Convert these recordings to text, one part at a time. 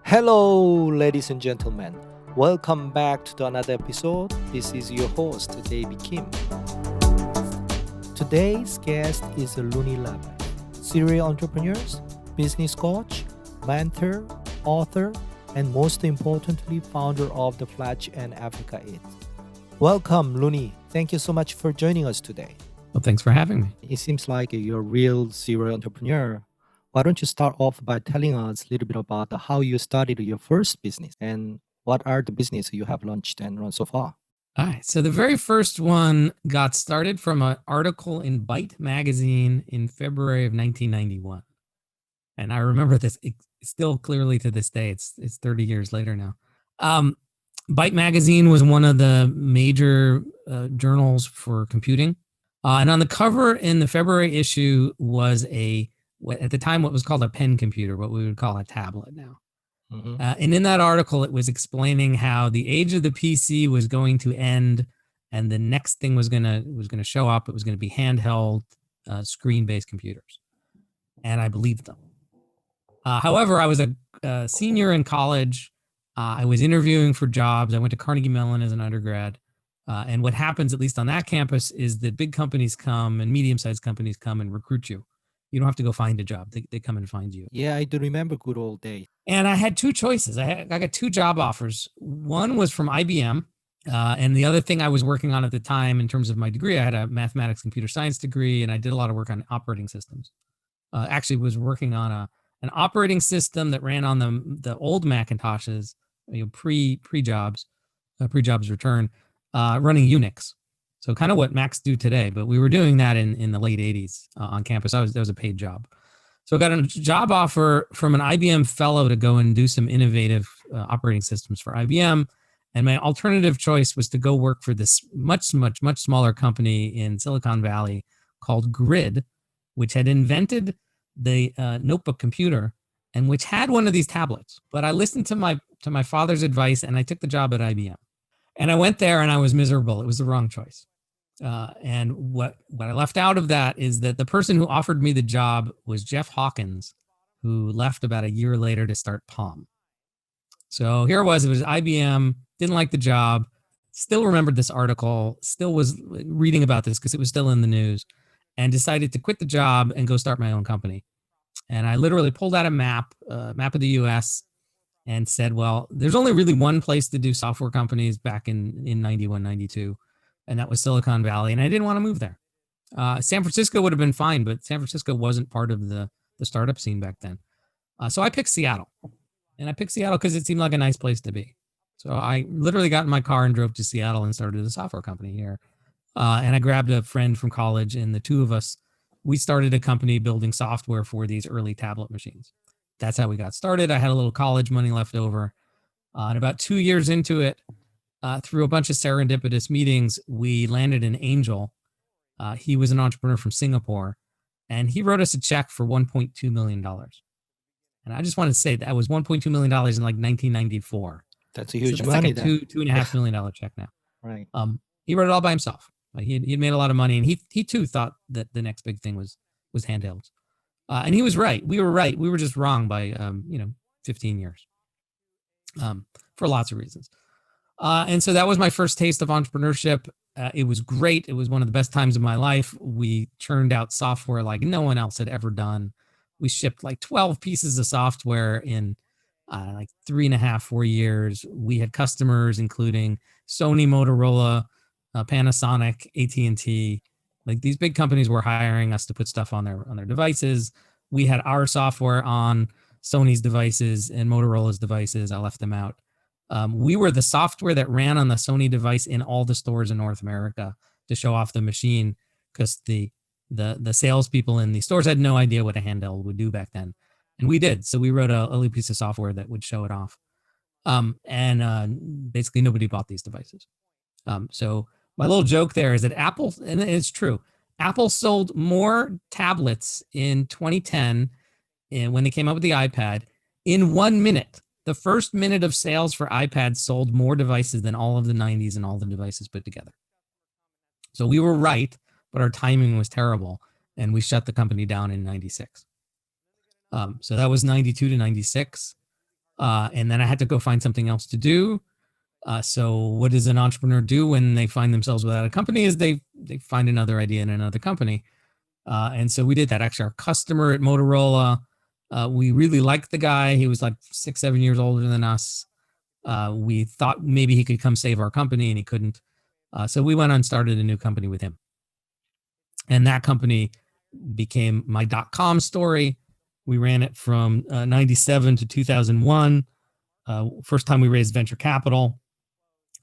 Hello, ladies and gentlemen. Welcome back to another episode. This is your host, David Kim. Today's guest is Luni, serial entrepreneurs, business coach, mentor, author, and most importantly, founder of the Fledge and Africa EATS. Welcome, Luni. Thank you so much for joining us today. Well, thanks for having me. It seems like you're a real serial entrepreneur. Why don't you start off by telling us a little bit about how you started your first business and what are the businesses you have launched and run so far? All right. So the very first one got started from an article in Byte magazine in February of 1991. And I remember this still clearly to this day. It's 30 years later now. Byte magazine was one of the major journals for computing. And on the cover in the February issue was at the time, what was called a pen computer, what we would call a tablet now. Mm-hmm. And in that article, it was explaining how the age of the PC was going to end, and the next thing was gonna show up. It was going to be handheld, screen-based computers, and I believed them. However, I was a senior in college. I was interviewing for jobs. I went to Carnegie Mellon as an undergrad. And what happens, at least on that campus, is that big companies come and medium-sized companies come and recruit you. You don't have to go find a job. They come and find you. Yeah, I do remember good old days. And I had two choices. I got two job offers. One was from IBM. And the other thing I was working on at the time in terms of my degree, I had a mathematics computer science degree, and I did a lot of work on operating systems. Actually was working on an operating system that ran on the old Macintoshes, pre-jobs return, running Unix. So kind of what Macs do today, but we were doing that in the late 80s on campus. That was a paid job. So I got a job offer from an IBM fellow to go and do some innovative operating systems for IBM. And my alternative choice was to go work for this much smaller company in Silicon Valley called Grid, which had invented the notebook computer and which had one of these tablets. But I listened to my father's advice and I took the job at IBM. And I went there and I was miserable. It was the wrong choice. And what I left out of that is that the person who offered me the job was Jeff Hawkins, who left about a year later to start Palm. So here it was IBM, didn't like the job, still remembered this article, still was reading about this because it was still in the news, and decided to quit the job and go start my own company. And I literally pulled out a map of the US, and said, well, there's only really one place to do software companies back in 91, 92, and that was Silicon Valley, and I didn't want to move there. San Francisco would have been fine, but San Francisco wasn't part of the startup scene back then. So I picked Seattle, and I picked Seattle because it seemed like a nice place to be. So I literally got in my car and drove to Seattle and started a software company here. And I grabbed a friend from college, and the two of us, we started a company building software for these early tablet machines. That's how we got started. I had a little college money left over. And about 2 years into it, through a bunch of serendipitous meetings, we landed an angel. He was an entrepreneur from Singapore, and he wrote us a check for $1.2 million. And I just want to say that was $1.2 million in like 1994. That's a huge that's money. Like a $2.5 million check now. Right. He wrote it all by himself. He had made a lot of money, and he too thought that the next big thing was handhelds. And he was right. We were right. We were just wrong by 15 years for lots of reasons. And so that was my first taste of entrepreneurship. It was great. It was one of the best times of my life. We churned out software like no one else had ever done. We shipped like 12 pieces of software in like 3.5, 4 years. We had customers including Sony, Motorola, Panasonic, AT&T. Like these big companies were hiring us to put stuff on their devices. We had our software on Sony's devices and Motorola's devices. I left them out. We were the software that ran on the Sony device in all the stores in North America to show off the machine, because the salespeople in the stores had no idea what a handheld would do back then, and we did. So we wrote a little piece of software that would show it off, and basically nobody bought these devices. So my little joke there is that Apple, and it's true, Apple sold more tablets in 2010 when they came out with the iPad in 1 minute. The first minute of sales for iPads sold more devices than all of the 90s and all the devices put together. So we were right, but our timing was terrible, and we shut the company down in 96. So that was 92 to 96. And then I had to go find something else to do. So what does an entrepreneur do when they find themselves without a company is they find another idea in another company. And so we did that. Actually, our customer at Motorola, we really liked the guy. He was like 6, 7 years older than us. We thought maybe he could come save our company, and he couldn't. So we went on and started a new company with him. And that company became my .com story. We ran it from 97 to 2001. First time we raised venture capital,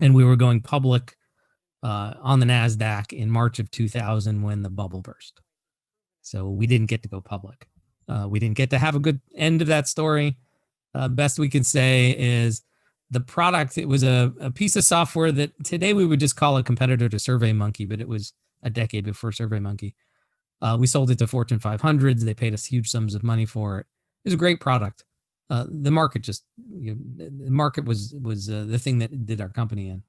and we were going public on the NASDAQ in March of 2000 when the bubble burst. So we didn't get to go public. We didn't get to have a good end of that story. Best we can say is the product, it was a piece of software that today we would just call a competitor to SurveyMonkey, but it was a decade before SurveyMonkey. We sold it to Fortune 500s. They paid us huge sums of money for it. It was a great product. The market just, the market was the thing that did our company in.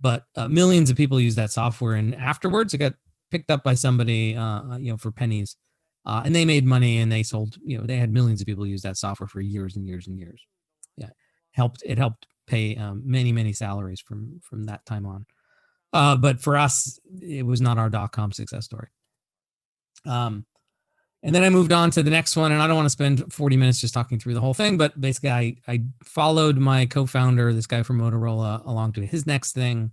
But millions of people use that software, and afterwards it got picked up by somebody, for pennies, and they made money, and they sold. They had millions of people use that software for years and years and years. Yeah, it helped pay many salaries from that time on. But for us, it was not our .com success story. And then I moved on to the next one, and I don't want to spend 40 minutes just talking through the whole thing, but basically I followed my co-founder, this guy from Motorola, along to his next thing.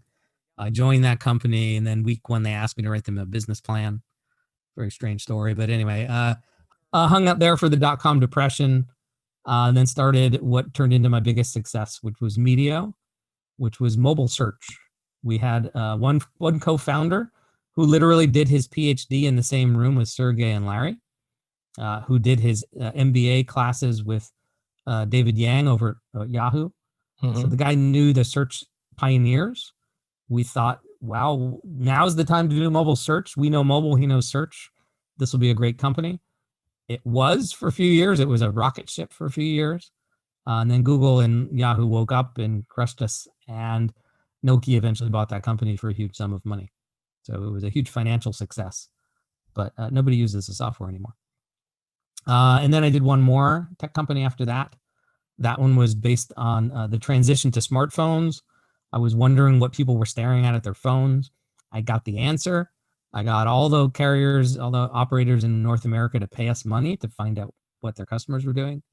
I joined that company, and then week 1, they asked me to write them a business plan. Very strange story, but anyway, hung up there for the .com depression, and then started what turned into my biggest success, which was Medio, which was mobile search. We had one co-founder who literally did his PhD in the same room with Sergey and Larry, who did his MBA classes with David Yang over at Yahoo. Mm-hmm. So the guy knew the search pioneers. We thought, wow, now's the time to do mobile search. We know mobile, he knows search. This will be a great company. It was for a few years. It was a rocket ship for a few years. And then Google and Yahoo woke up and crushed us. And Nokia eventually bought that company for a huge sum of money. So it was a huge financial success. But nobody uses the software anymore. And then I did one more tech company after that. That one was based on the transition to smartphones. I was wondering what people were staring at their phones. I got the answer. I got all the carriers, all the operators in North America to pay us money to find out what their customers were doing.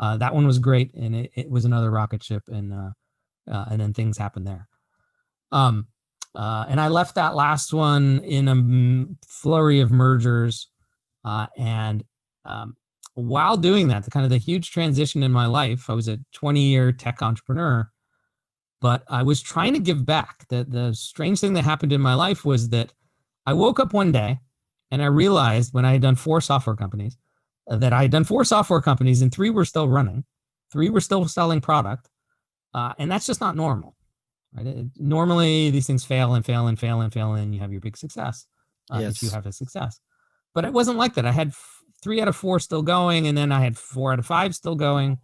That one was great, and it was another rocket ship, and then things happened there. And I left that last one in a flurry of mergers, and while doing that, the huge transition in my life, I was a 20-year tech entrepreneur, but I was trying to give back. The strange thing that happened in my life was that I woke up one day and I realized when I had done 4 software companies, that I had done 4 software companies and 3 were still running, 3 were still selling product, and that's just not normal. Right? Normally, these things fail and fail and fail and fail, and you have your big success if you have a success. But it wasn't like that. I had 3 out of 4 still going, and then I had 4 out of 5 still going,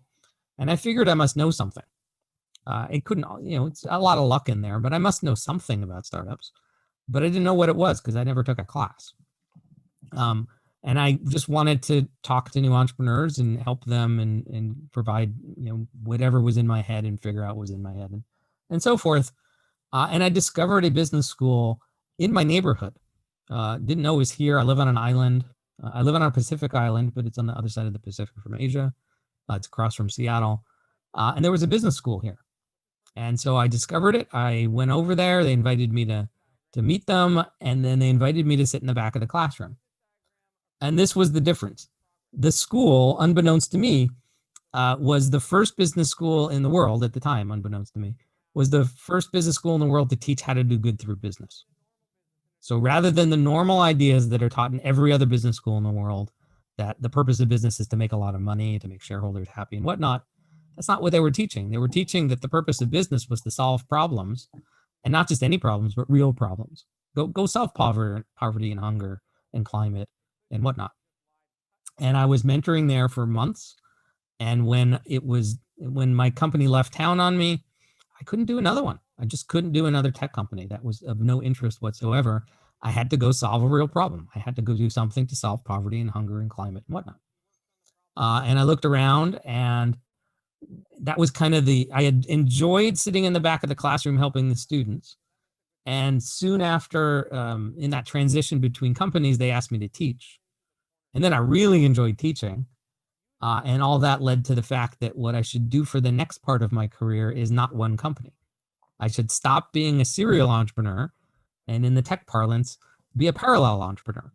and I figured I must know something. It couldn't, it's a lot of luck in there, but I must know something about startups. But I didn't know what it was because I never took a class. And I just wanted to talk to new entrepreneurs and help them and provide, whatever was in my head and figure out what was in my head and so forth. And I discovered a business school in my neighborhood. Didn't know it was here. I live on an island. I live on a Pacific island, but it's on the other side of the Pacific from Asia. It's across from Seattle. And there was a business school here. And so I discovered it. I went over there. They invited me to meet them. And then they invited me to sit in the back of the classroom. And this was the difference. The school, unbeknownst to me, was the first business school in the world at the time, unbeknownst to me, was the first business school in the world to teach how to do good through business. So rather than the normal ideas that are taught in every other business school in the world, that the purpose of business is to make a lot of money, to make shareholders happy and whatnot, that's not what they were teaching. They were teaching that the purpose of business was to solve problems, and not just any problems, but real problems. Go solve poverty and hunger and climate and whatnot. And I was mentoring there for months. And when my company left town on me, I couldn't do another one. I just couldn't do another tech company. That was of no interest whatsoever. I had to go solve a real problem. I had to go do something to solve poverty and hunger and climate and whatnot. And I looked around, and that was kind of I had enjoyed sitting in the back of the classroom helping the students. And soon after, in that transition between companies, they asked me to teach. And then I really enjoyed teaching. And all that led to the fact that what I should do for the next part of my career is not one company. I should stop being a serial entrepreneur and, in the tech parlance, be a parallel entrepreneur,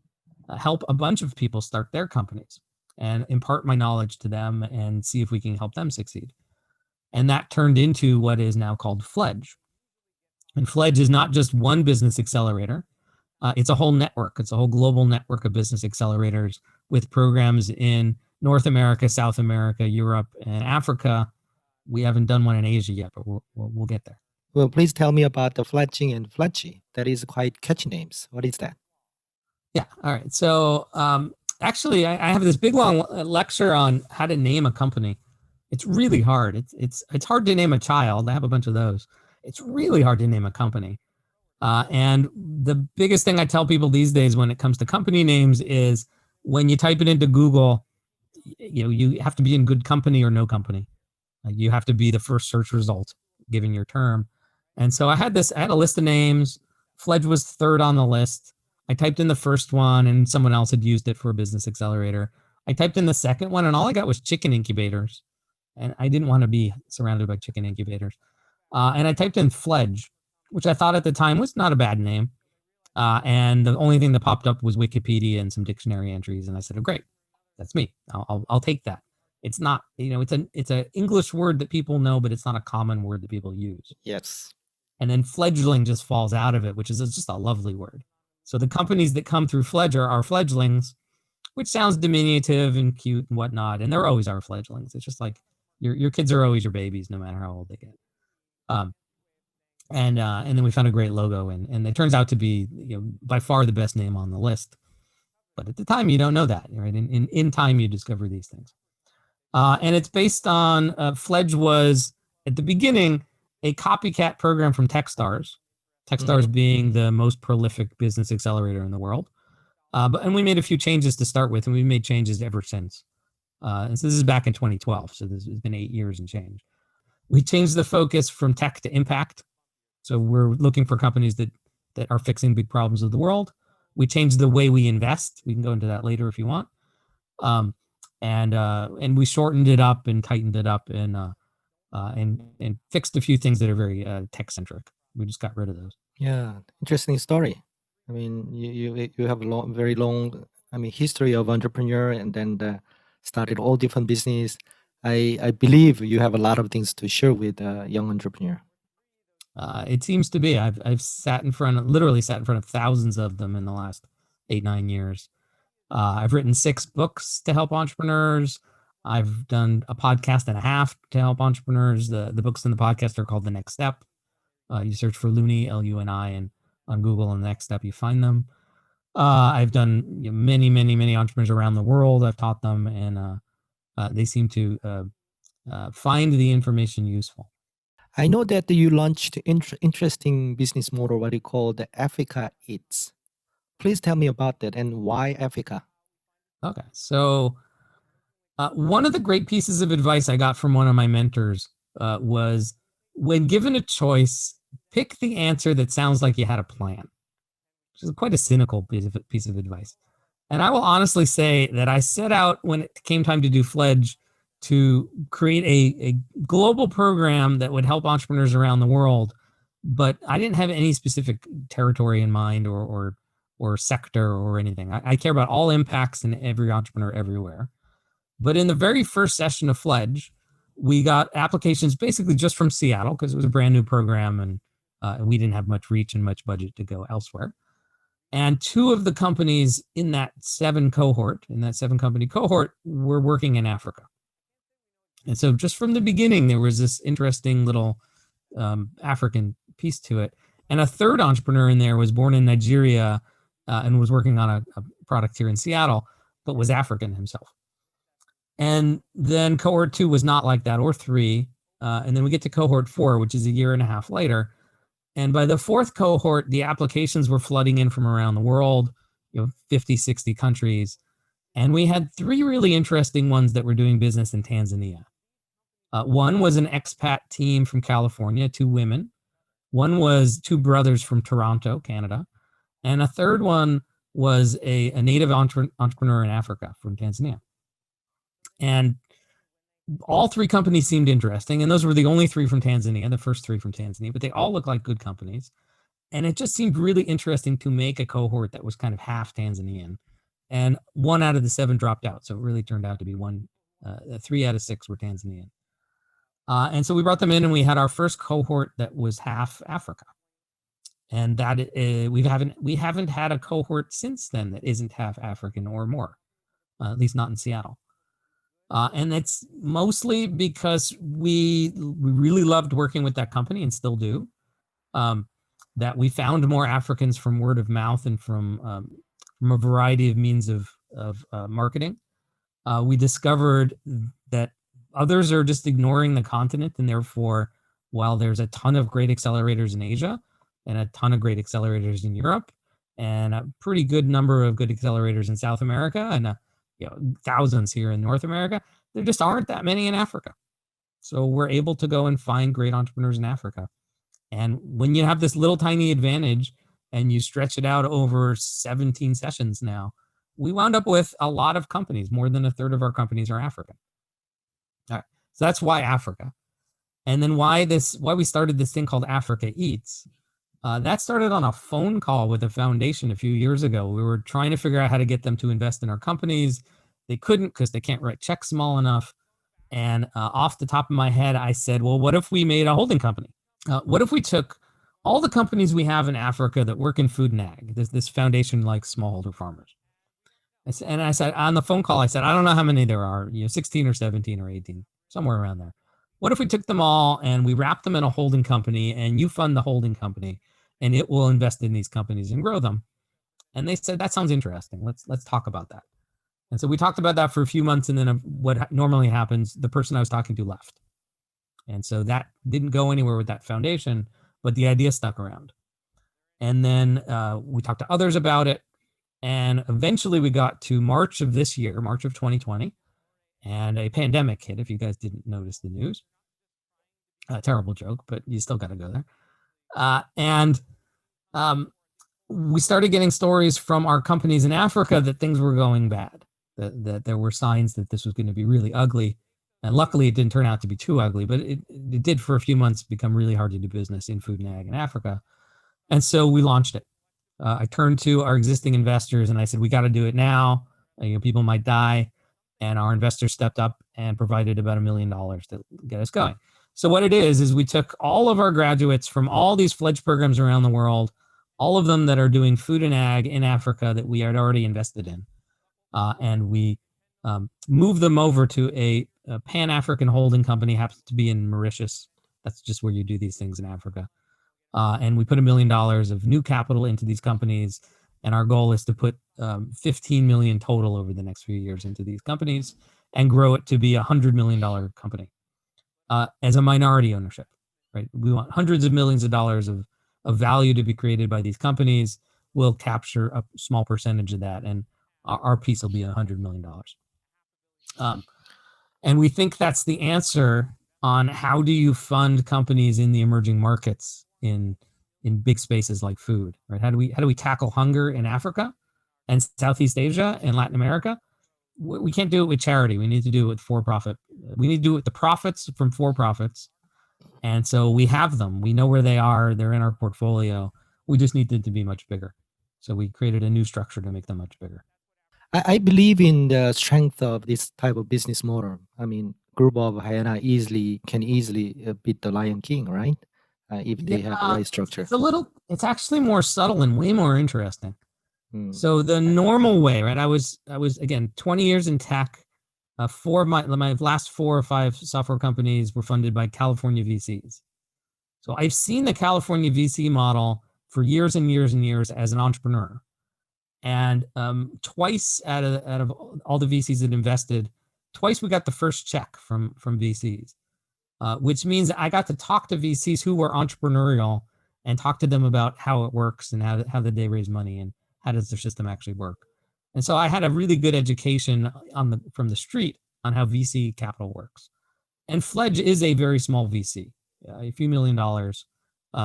help a bunch of people start their companies and impart my knowledge to them and see if we can help them succeed. And that turned into what is now called Fledge. And Fledge is not just one business accelerator. It's a whole network. It's a whole global network of business accelerators with programs in North America, South America, Europe, and Africa. We haven't done one in Asia yet, but we'll get there. Well, please tell me about the fledging and fledgy. That is quite catchy names. What is that? Yeah. All right. So actually, I have this big long lecture on how to name a company. It's really hard. It's hard to name a child. I have a bunch of those. It's really hard to name a company. And the biggest thing I tell people these days when it comes to company names is when you type it into Google, you have to be in good company or no company. You have to be the first search result given your term. And so I had a list of names. Fledge was third on the list. I typed in the first one and someone else had used it for a business accelerator. I typed in the second one and all I got was chicken incubators. And I didn't want to be surrounded by chicken incubators. And I typed in Fledge, which I thought at the time was not a bad name. And the only thing that popped up was Wikipedia and some dictionary entries. And I said, oh, great, that's me. I'll take that. It's not, it's an English word that people know, but it's not a common word that people use. Yes. And then fledgling just falls out of it, which is just a lovely word. So the companies that come through Fledge are fledglings, which sounds diminutive and cute and whatnot. And there always are fledglings. It's just like your kids are always your babies, no matter how old they get. And then we found a great logo, and it turns out to be by far the best name on the list. But at the time, you don't know that, right? In time, you discover these things. And it's based on Fledge was at the beginning a copycat program from Techstars. Techstars being the most prolific business accelerator in the world. And we made a few changes to start with, and we've made changes ever since. And so this is back in 2012. So this has been 8 years and change. We changed the focus from tech to impact. So we're looking for companies that are fixing big problems of the world. We changed the way we invest. We can go into that later if you want. And we shortened it up and tightened it up and fixed a few things that are very tech centric. We just got rid of those. Yeah, interesting story. I mean, you have a very long, history of entrepreneur, and then started all different business. I believe you have a lot of things to share with a young entrepreneur. It seems to be. I've literally sat in front of thousands of them in the last 8-9 years. I've written 6 books to help entrepreneurs. I've done a podcast and a half to help entrepreneurs. The books and the podcast are called The Next Step. You search for Luni, Luni, and on Google, and The Next Step, you find them. I've done many, many, many entrepreneurs around the world. I've taught them, and they seem to find the information useful. I know that you launched interesting business model, what you call the Africa Eats. Please tell me about that and why Africa. Okay, so one of the great pieces of advice I got from one of my mentors was, when given a choice, pick the answer that sounds like you had a plan, which is quite a cynical piece of advice. And I will honestly say that I set out, when it came time to do Fledge, to create a global program that would help entrepreneurs around the world, but I didn't have any specific territory in mind or sector or anything. I care about all impacts and every entrepreneur everywhere. But in the very first session of Fledge, we got applications basically just from Seattle, because it was a brand new program and we didn't have much reach and much budget to go elsewhere. And 2 of the companies in that 7 company cohort, were working in Africa. And so just from the beginning, there was this interesting little African piece to it. And a 3rd entrepreneur in there was born in Nigeria and was working on a product here in Seattle, but was African himself. And then cohort 2 was not like that, or 3. And then we get to cohort 4, which is a year and a half later. And by the 4th cohort, the applications were flooding in from around the world, 50, 60 countries. And we had 3 really interesting ones that were doing business in Tanzania. One was an expat team from California, 2 women. One was 2 brothers from Toronto, Canada. And a third one was a native entrepreneur in Africa from Tanzania. And all 3 companies seemed interesting. And those were the only 3 from Tanzania, the first 3 from Tanzania, but they all looked like good companies. And it just seemed really interesting to make a cohort that was kind of half Tanzanian. And 1 out of the 7 dropped out. So it really turned out to be 3 out of 6 were Tanzanian. And so we brought them in and we had our first cohort that was half Africa. And that we haven't had a cohort since then that isn't half African or more, at least not in Seattle. And it's mostly because we really loved working with that company and still do. That we found more Africans from word of mouth and from a variety of means of marketing. We discovered that others are just ignoring the continent, and therefore, while there's a ton of great accelerators in Asia and a ton of great accelerators in Europe, and a pretty good number of good accelerators in South America, and thousands here in North America, there just aren't that many in Africa. So we're able to go and find great entrepreneurs in Africa. And when you have this little tiny advantage and you stretch it out over 17 sessions now, we wound up with a lot of companies. More than a third of our companies are African. All right. So that's why Africa. And then why we started this thing called Africa Eats. That started on a phone call with a foundation a few years ago. We were trying to figure out how to get them to invest in our companies. They couldn't because they can't write checks small enough. And off the top of my head, I said, well, what if we made a holding company? What if we took all the companies we have in Africa that work in food and ag, this foundation like smallholder farmers? And I said, on the phone call, I said, I don't know how many there are, 16 or 17 or 18, somewhere around there. What if we took them all and we wrapped them in a holding company and you fund the holding company and it will invest in these companies and grow them? And they said, that sounds interesting. Let's talk about that. And so we talked about that for a few months. And then what normally happens, the person I was talking to left. And so that didn't go anywhere with that foundation, but the idea stuck around. And then we talked to others about it. And eventually we got to March of this year, March of 2020, and a pandemic hit, if you guys didn't notice the news. Terrible joke, but you still got to go there. And we started getting stories from our companies in Africa that things were going bad, that there were signs that this was going to be really ugly. And luckily, it didn't turn out to be too ugly, but it did for a few months become really hard to do business in food and ag in Africa. And so we launched it. I turned to our existing investors and I said, we got to do it now. People might die. And our investors stepped up and provided about $1 million to get us going. So what it is we took all of our graduates from all these Fledge programs around the world, all of them that are doing food and ag in Africa that we had already invested in. And we moved them over to a Pan-African holding company, happens to be in Mauritius. That's just where you do these things in Africa. And we put $1 million of new capital into these companies. And our goal is to put 15 million total over the next few years into these companies and grow it to be a $100 million company as a minority ownership, right? We want hundreds of millions of dollars of value to be created by these companies. We'll capture a small percentage of that, and our piece will be $100 million. And we think that's the answer on how do you fund companies in the emerging markets in big spaces like food, right? How do we tackle hunger in Africa and Southeast Asia and Latin America? We can't do it with charity. We need to do it with for-profit. We need to do it with the profits from for-profits. And so we have them. We know where they are. They're in our portfolio. We just need them to be much bigger. So we created a new structure to make them much bigger. I believe in the strength of this type of business model. I mean, group of hyena can easily beat the Lion King, right? If they have the right structure. It's actually more subtle and way more interesting. So the normal way, right? I was again 20 years in tech. Four of my last 4 or 5 software companies were funded by California VCs. So I've seen the California VC model for years and years and years as an entrepreneur. And twice out of all the VCs that invested, twice we got the first check from VCs, which means I got to talk to VCs who were entrepreneurial and talk to them about how it works and how did they raise money and how does their system actually work. And so I had a really good education from the street on how VC capital works. And Fledge is a very small VC, a few $1 million,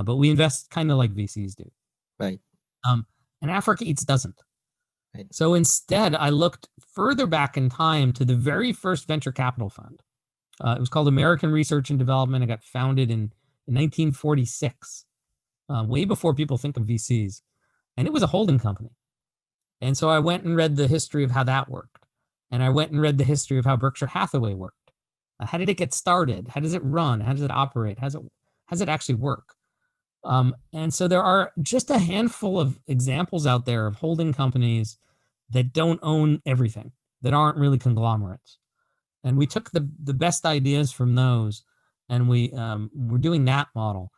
but we invest kind of like VCs do. Right. And Africa Eats doesn't. Right. So instead, I looked further back in time to the very first venture capital fund. It was called American Research and Development. It got founded in 1946, way before people think of VCs. And it was a holding company. And so I went and read the history of how that worked. And I went and read the history of how Berkshire Hathaway worked. How did it get started? How does it run? How does it operate? How does it actually work? And so there are just a handful of examples out there of holding companies that don't own everything, that aren't really conglomerates. And we took the best ideas from those, and we're doing that model.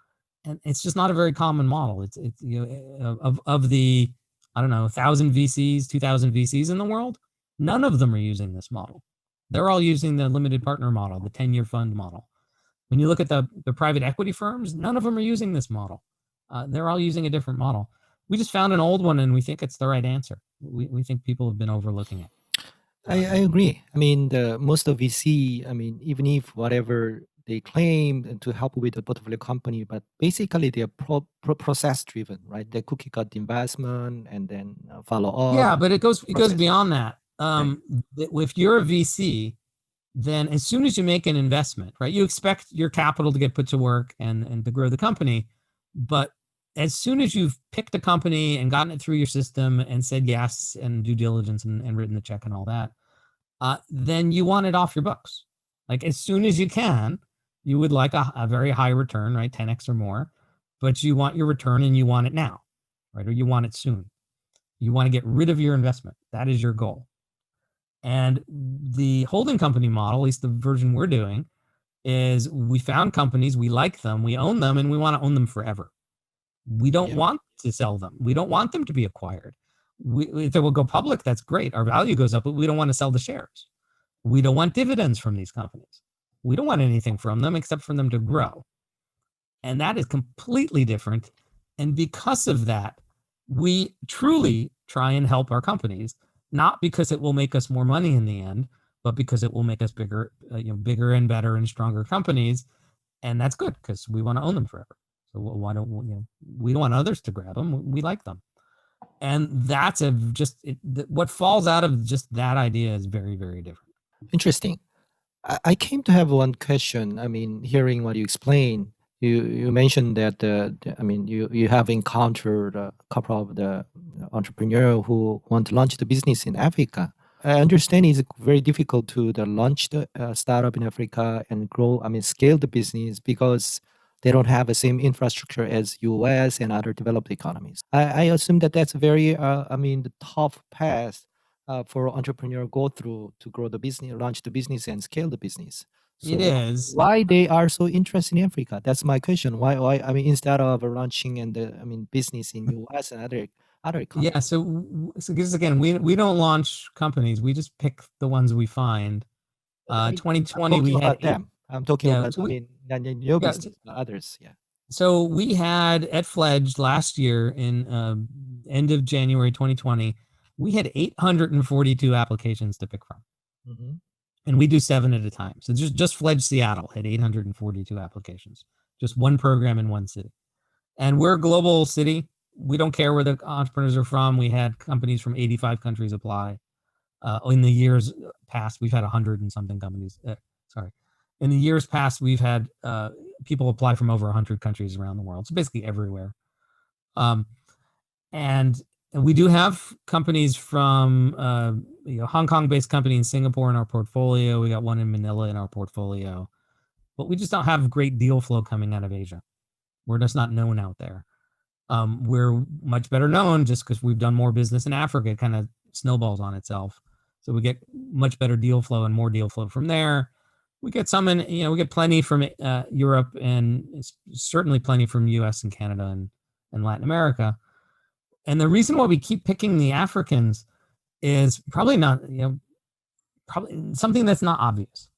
And it's just not a very common model. It's of the, I don't know, 1,000 VCs, 2,000 VCs in the world, none of them are using this model. They're all using the limited partner model, the 10-year fund model. When you look at the private equity firms, none of them are using this model. They're all using a different model. We just found an old one, and we think it's the right answer. We think people have been overlooking it. I agree. I mean, most of VC, I mean, even if whatever they claim to help with the portfolio company, but basically they're process driven, right? They cookie cut investment and then follow up. Yeah, but it goes beyond that. If you're a VC, then as soon as you make an investment, right, you expect your capital to get put to work and to grow the company. But as soon as you've picked a company and gotten it through your system and said yes and due diligence and written the check and all that, then you want it off your books. Like as soon as you can, you would like a very high return, right, 10x or more, but you want your return and you want it now, right, or you want it soon. You want to get rid of your investment. That is your goal. And the holding company model, at least the version we're doing, is we found companies, we like them, we own them, and we want to own them forever. We don't want to sell them. We don't want them to be acquired. If they will go public, that's great. Our value goes up, but we don't want to sell the shares. We don't want dividends from these companies. We don't want anything from them except for them to grow. And that is completely different. And because of that, we truly try and help our companies, not because it will make us more money in the end, but because it will make us bigger, bigger and better and stronger companies. And that's good because we want to own them forever. So why don't we don't want others to grab them. We like them. And that's what falls out of just that idea is very, very different. Interesting. I came to have one question. I mean, hearing what you explained, you mentioned that you have encountered a couple of the entrepreneur who want to launch the business in Africa. I understand it's very difficult to launch the startup in Africa and scale the business because they don't have the same infrastructure as US and other developed economies. I assume that's very, the tough path for entrepreneur go through to grow the business, launch the business, and scale the business. So it is. Why they are so interested in Africa? That's my question. Why? Instead of launching business in US and other economies. Yeah. So because again, we don't launch companies. We just pick the ones we find. 2020 we had them. I'm talking about your business, not others. Yeah. So we had at Fledge last year in end of January 2020, we had 842 applications to pick from. Mm-hmm. And we do 7 at a time. So just Fledge Seattle had 842 applications, just one program in one city. And we're a global city. We don't care where the entrepreneurs are from. We had companies from 85 countries apply. In the years past, we've had 100 and something companies. In the years past, we've had people apply from over 100 countries around the world. So basically everywhere. And we do have companies from Hong Kong-based company in Singapore in our portfolio. We got one in Manila in our portfolio, but we just don't have great deal flow coming out of Asia. We're just not known out there. We're much better known just because we've done more business in Africa. It kind of snowballs on itself. So we get much better deal flow and more deal flow from there. We get some we get plenty from Europe and certainly plenty from US and Canada and Latin America. And the reason why we keep picking the Africans is probably not, probably something that's not obvious.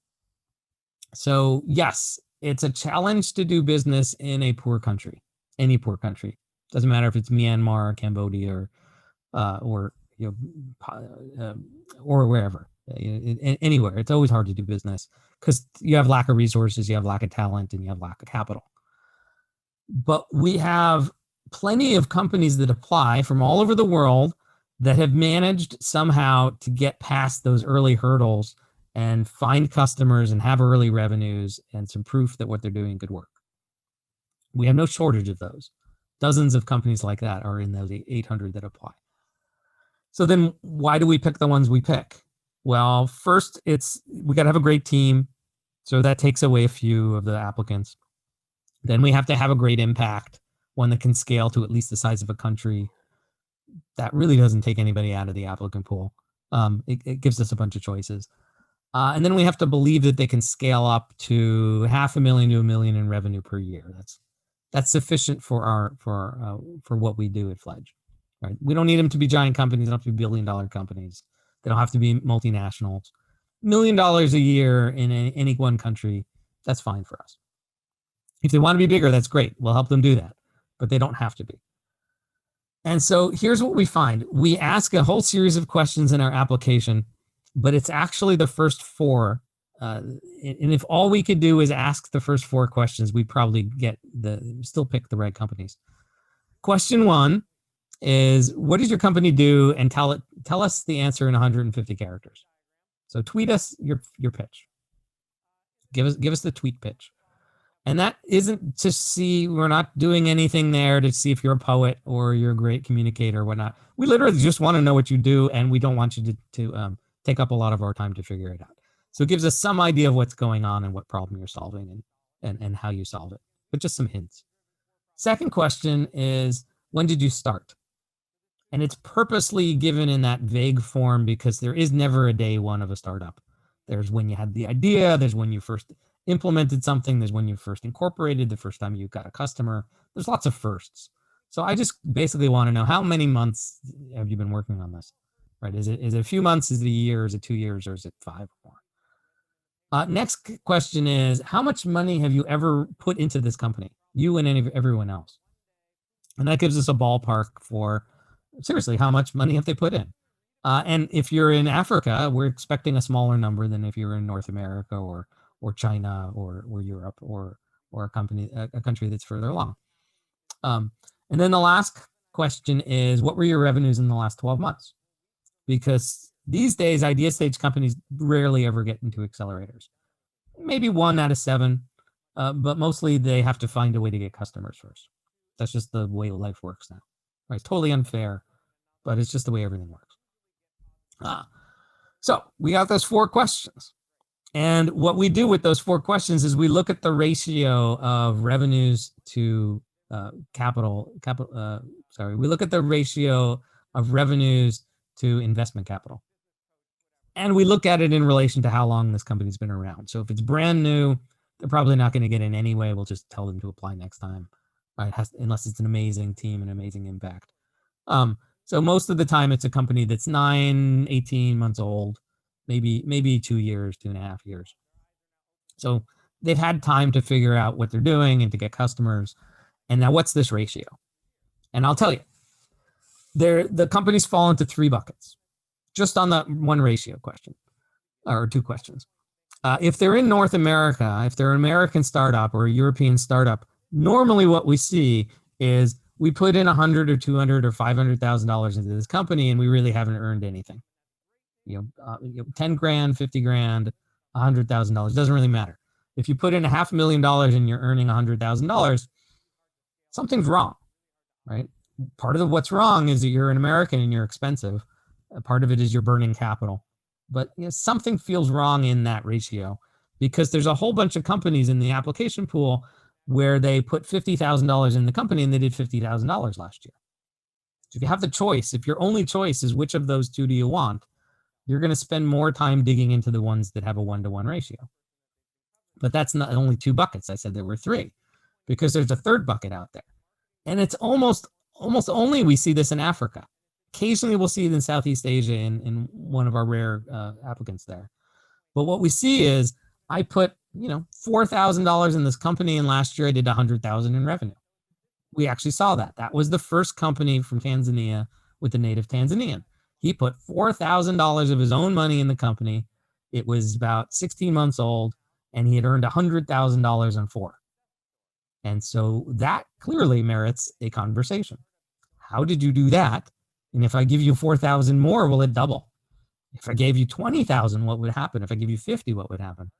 So yes, it's a challenge to do business in a poor country, any poor country. Doesn't matter if it's Myanmar or Cambodia or wherever. Anywhere. It's always hard to do business because you have lack of resources, you have lack of talent, and you have lack of capital. But we have plenty of companies that apply from all over the world that have managed somehow to get past those early hurdles and find customers and have early revenues and some proof that what they're doing could work. We have no shortage of those. Dozens of companies like that are in those 800 that apply. So then why do we pick the ones we pick? Well, first, we got to have a great team. So that takes away a few of the applicants. Then we have to have a great impact, one that can scale to at least the size of a country. That really doesn't take anybody out of the applicant pool. It gives us a bunch of choices. And then we have to believe that they can scale up to $500,000 to $1 million in revenue per year. That's sufficient for what we do at Fledge. Right? We don't need them to be giant companies. They don't have to be billion-dollar companies. They don't have to be multinationals. $1 million a year in any one country, that's fine for us. If they want to be bigger, that's great. We'll help them do that, but they don't have to be. And so here's what we find. We ask a whole series of questions in our application, but it's actually the first four. And if all we could do is ask the first four questions, we'd probably still pick the right companies. Question one is, what does your company do? And tell us the answer in 150 characters. So tweet us your pitch. Give us the tweet pitch. And that isn't to see, we're not doing anything there to see if you're a poet or you're a great communicator or whatnot. We literally just want to know what you do, and we don't want you to take up a lot of our time to figure it out. So it gives us some idea of what's going on and what problem you're solving and how you solve it, but just some hints. Second question is, when did you start? And it's purposely given in that vague form because there is never a day one of a startup. There's when you had the idea, there's when you first implemented something, there's when you first incorporated, the first time you got a customer. There's lots of firsts. So I just basically want to know, how many months have you been working on this? Right? Is it a few months? Is it a year? Is it 2 years? Or is it 5 or more? Next question is, how much money have you ever put into this company? You and everyone else. And that gives us a ballpark for, seriously, how much money have they put in? And if you're in Africa, we're expecting a smaller number than if you're in North America or China or Europe or a country that's further along. And then the last question is, what were your revenues in the last 12 months? Because these days, idea stage companies rarely ever get into accelerators. Maybe 1 out of 7, but mostly they have to find a way to get customers first. That's just the way life works now. Right? It's totally unfair, but it's just the way everything works. So we got those 4 questions. And what we do with those 4 questions is we look at the ratio of revenues to we look at the ratio of revenues to investment capital. And we look at it in relation to how long this company's been around. So if it's brand new, they're probably not going to get in anyway. We'll just tell them to apply next time, right? Unless it's an amazing team and amazing impact. So most of the time it's a company that's 9, 18 months old, maybe 2 years, 2.5 years. So they've had time to figure out what they're doing and to get customers. And now what's this ratio? And I'll tell you, the companies fall into 3 buckets, just on that one ratio question, or 2 questions. If they're in North America, if they're an American startup or a European startup, normally what we see is we put in $100,000 or $200,000 or $500,000 into this company, and we really haven't earned anything. $10,000, $50,000, $100,000 doesn't really matter. If you put in $500,000 and you're earning $100,000, something's wrong, right? Part of what's wrong is that you're an American and you're expensive. Part of it is you're burning capital, but something feels wrong in that ratio because there's a whole bunch of companies in the application pool where they put $50,000 in the company and they did $50,000 last year. So if you have the choice, if your only choice is which of those 2 do you want, you're going to spend more time digging into the ones that have a 1-to-1 ratio. But that's not only 2 buckets. I said there were 3 because there's a 3rd bucket out there. And it's almost only we see this in Africa. Occasionally we'll see it in Southeast Asia in one of our rare applicants there. But what we see is I put, $4,000 in this company, and last year I did $100,000 in revenue. We actually saw that. That was the first company from Tanzania with the native Tanzanian. He put $4,000 of his own money in the company. It was about 16 months old, and he had earned $100,000 on 4. And so that clearly merits a conversation. How did you do that? And if I give you 4,000 more, will it double? If I gave you 20,000, what would happen? If I give you 50, what would happen?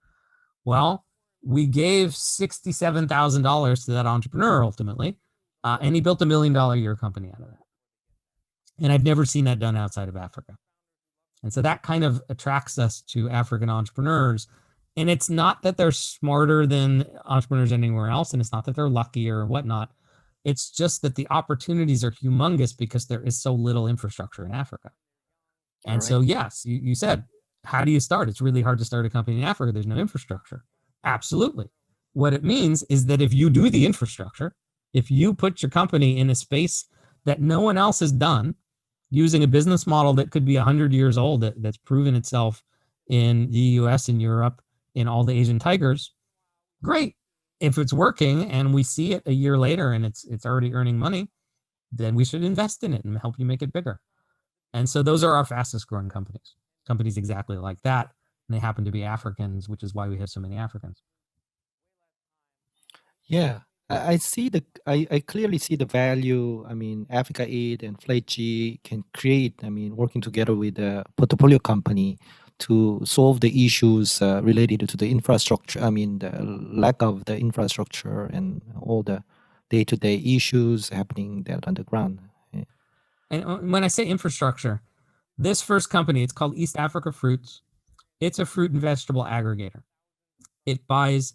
Well, we gave $67,000 to that entrepreneur ultimately, and he built $1 million a year company out of that. And I've never seen that done outside of Africa. And so that kind of attracts us to African entrepreneurs. And it's not that they're smarter than entrepreneurs anywhere else, and it's not that they're luckier or whatnot. It's just that the opportunities are humongous because there is so little infrastructure in Africa. And so, yes, you said, how do you start? It's really hard to start a company in Africa. There's no infrastructure. Absolutely. What it means is that if you do the infrastructure, if you put your company in a space that no one else has done, using a business model that could be 100 years old, that's proven itself in the US and Europe, in all the Asian tigers, great. If it's working and we see it a year later and it's already earning money, then we should invest in it and help you make it bigger. And so those are our fastest growing companies exactly like that. And they happen to be Africans, which is why we have so many Africans. Yeah, I clearly see the value. I mean, Africa Eat and Fledge can create, I mean, working together with a portfolio company to solve the issues related to the infrastructure. I mean, the lack of the infrastructure and all the day-to-day issues happening there on the ground. Yeah. And when I say infrastructure, this first company, it's called East Africa Fruits. It's a fruit and vegetable aggregator. It buys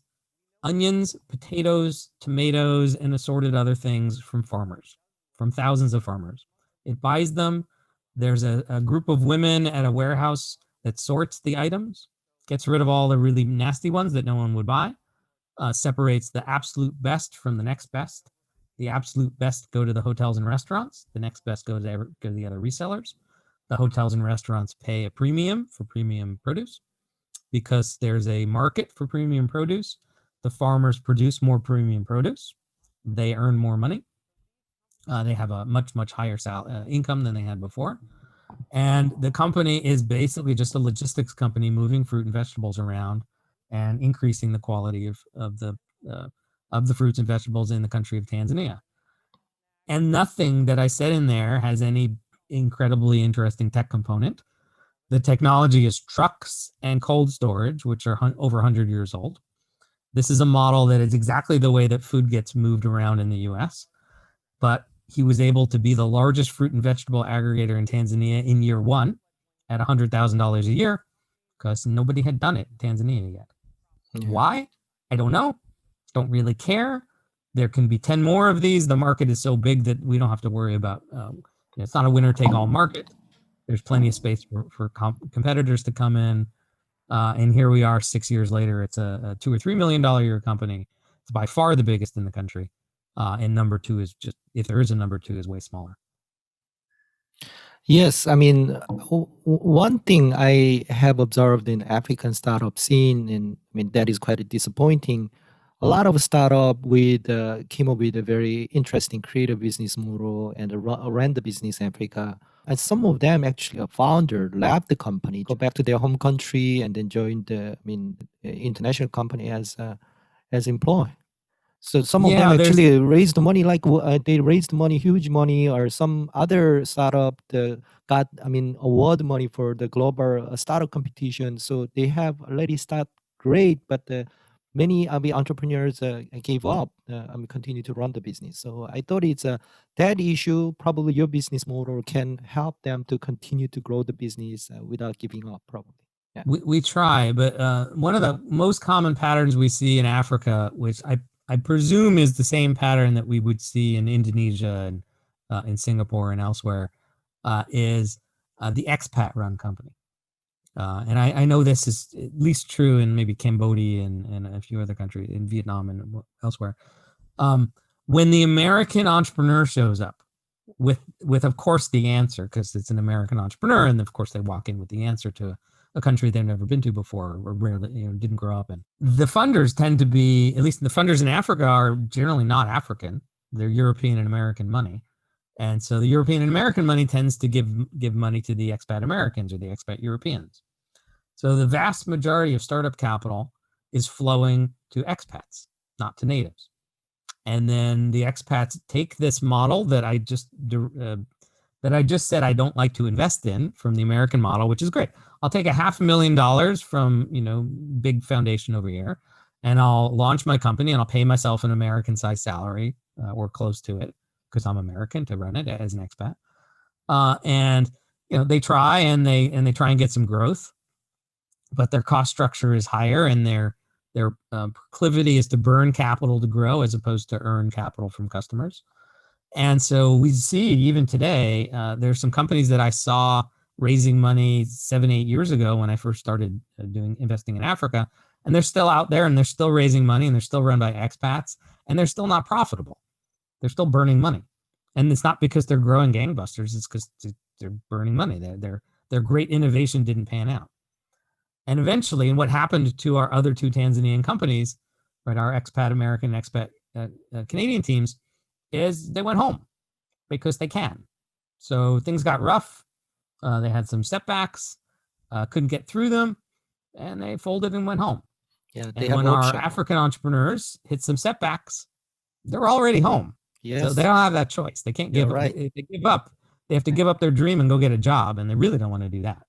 onions, potatoes, tomatoes, and assorted other things from farmers, from thousands of farmers. It buys them. There's a group of women at a warehouse that sorts the items, gets rid of all the really nasty ones that no one would buy, separates the absolute best from the next best. The absolute best go to the hotels and restaurants. The next best go to the other resellers. The hotels and restaurants pay a premium for premium produce because there's a market for premium produce. The farmers produce more premium produce. They earn more money. They have a much, much higher income than they had before. And the company is basically just a logistics company moving fruit and vegetables around and increasing the quality of the fruits and vegetables in the country of Tanzania. And nothing that I said in there has any incredibly interesting tech component. The technology is trucks and cold storage, which are over 100 years old. This is a model that is exactly the way that food gets moved around in the US. But he was able to be the largest fruit and vegetable aggregator in Tanzania in year one at $100,000 a year because nobody had done it in Tanzania yet. Yeah. Why? I don't know. Don't really care. There can be 10 more of these. The market is so big that we don't have to worry about, it's not a winner-take-all market. There's plenty of space for competitors to come in. And here we are 6 years later. It's a $2 or $3 million a year company. It's by far the biggest in the country. And number two is just, if there is a number two, is way smaller. Yes, I mean, one thing I have observed in African startup scene, and I mean that is quite disappointing. A lot of startup came up with a very interesting creative business model and ran the business in Africa. And some of them actually, a founder left the company, go back to their home country, and then joined the international company as employee. So some of them actually raised money, like they raised money, huge money, or some other startup got, award money for the global startup competition. So they have already started great, but many entrepreneurs gave up, continue to run the business. So I thought it's that issue. Probably your business model can help them to continue to grow the business without giving up, probably. Yeah. We try, but one of the most common patterns we see in Africa, which I presume is the same pattern that we would see in Indonesia and in Singapore and elsewhere, is the expat run company. And I know this is at least true in maybe Cambodia and a few other countries, in Vietnam and elsewhere. When the American entrepreneur shows up with of course the answer, because it's an American entrepreneur, and of course they walk in with the answer to a country they've never been to before or rarely, didn't grow up in. The funders tend to be, at least the funders in Africa, are generally not African. They're European and American money. And so the European and American money tends to give money to the expat Americans or the expat Europeans. So the vast majority of startup capital is flowing to expats, not to natives. And then the expats take this model that I just said I don't like to invest in from the American model, which is great. I'll take $500,000 from, big foundation over here, and I'll launch my company and I'll pay myself an American size salary or close to it because I'm American to run it as an expat. And they try and they try and get some growth, but their cost structure is higher and their proclivity is to burn capital to grow as opposed to earn capital from customers. And so we see even today, there's some companies that I saw raising money 7-8 years ago when I first started investing in Africa, and they're still out there and they're still raising money and they're still run by expats and they're still not profitable. They're still burning money. And it's not because they're growing gangbusters, it's because they're burning money. Their great innovation didn't pan out. And eventually, and what happened to our other two Tanzanian companies, right, our expat American and expat Canadian teams, is they went home because they can. So things got rough. They had some setbacks, couldn't get through them, and they folded and went home. Yeah, and when our African entrepreneurs hit some setbacks, they're already home. Yes. So they don't have that choice. They can't give up. Right. If they give up, they have to give up their dream and go get a job, and they really don't want to do that.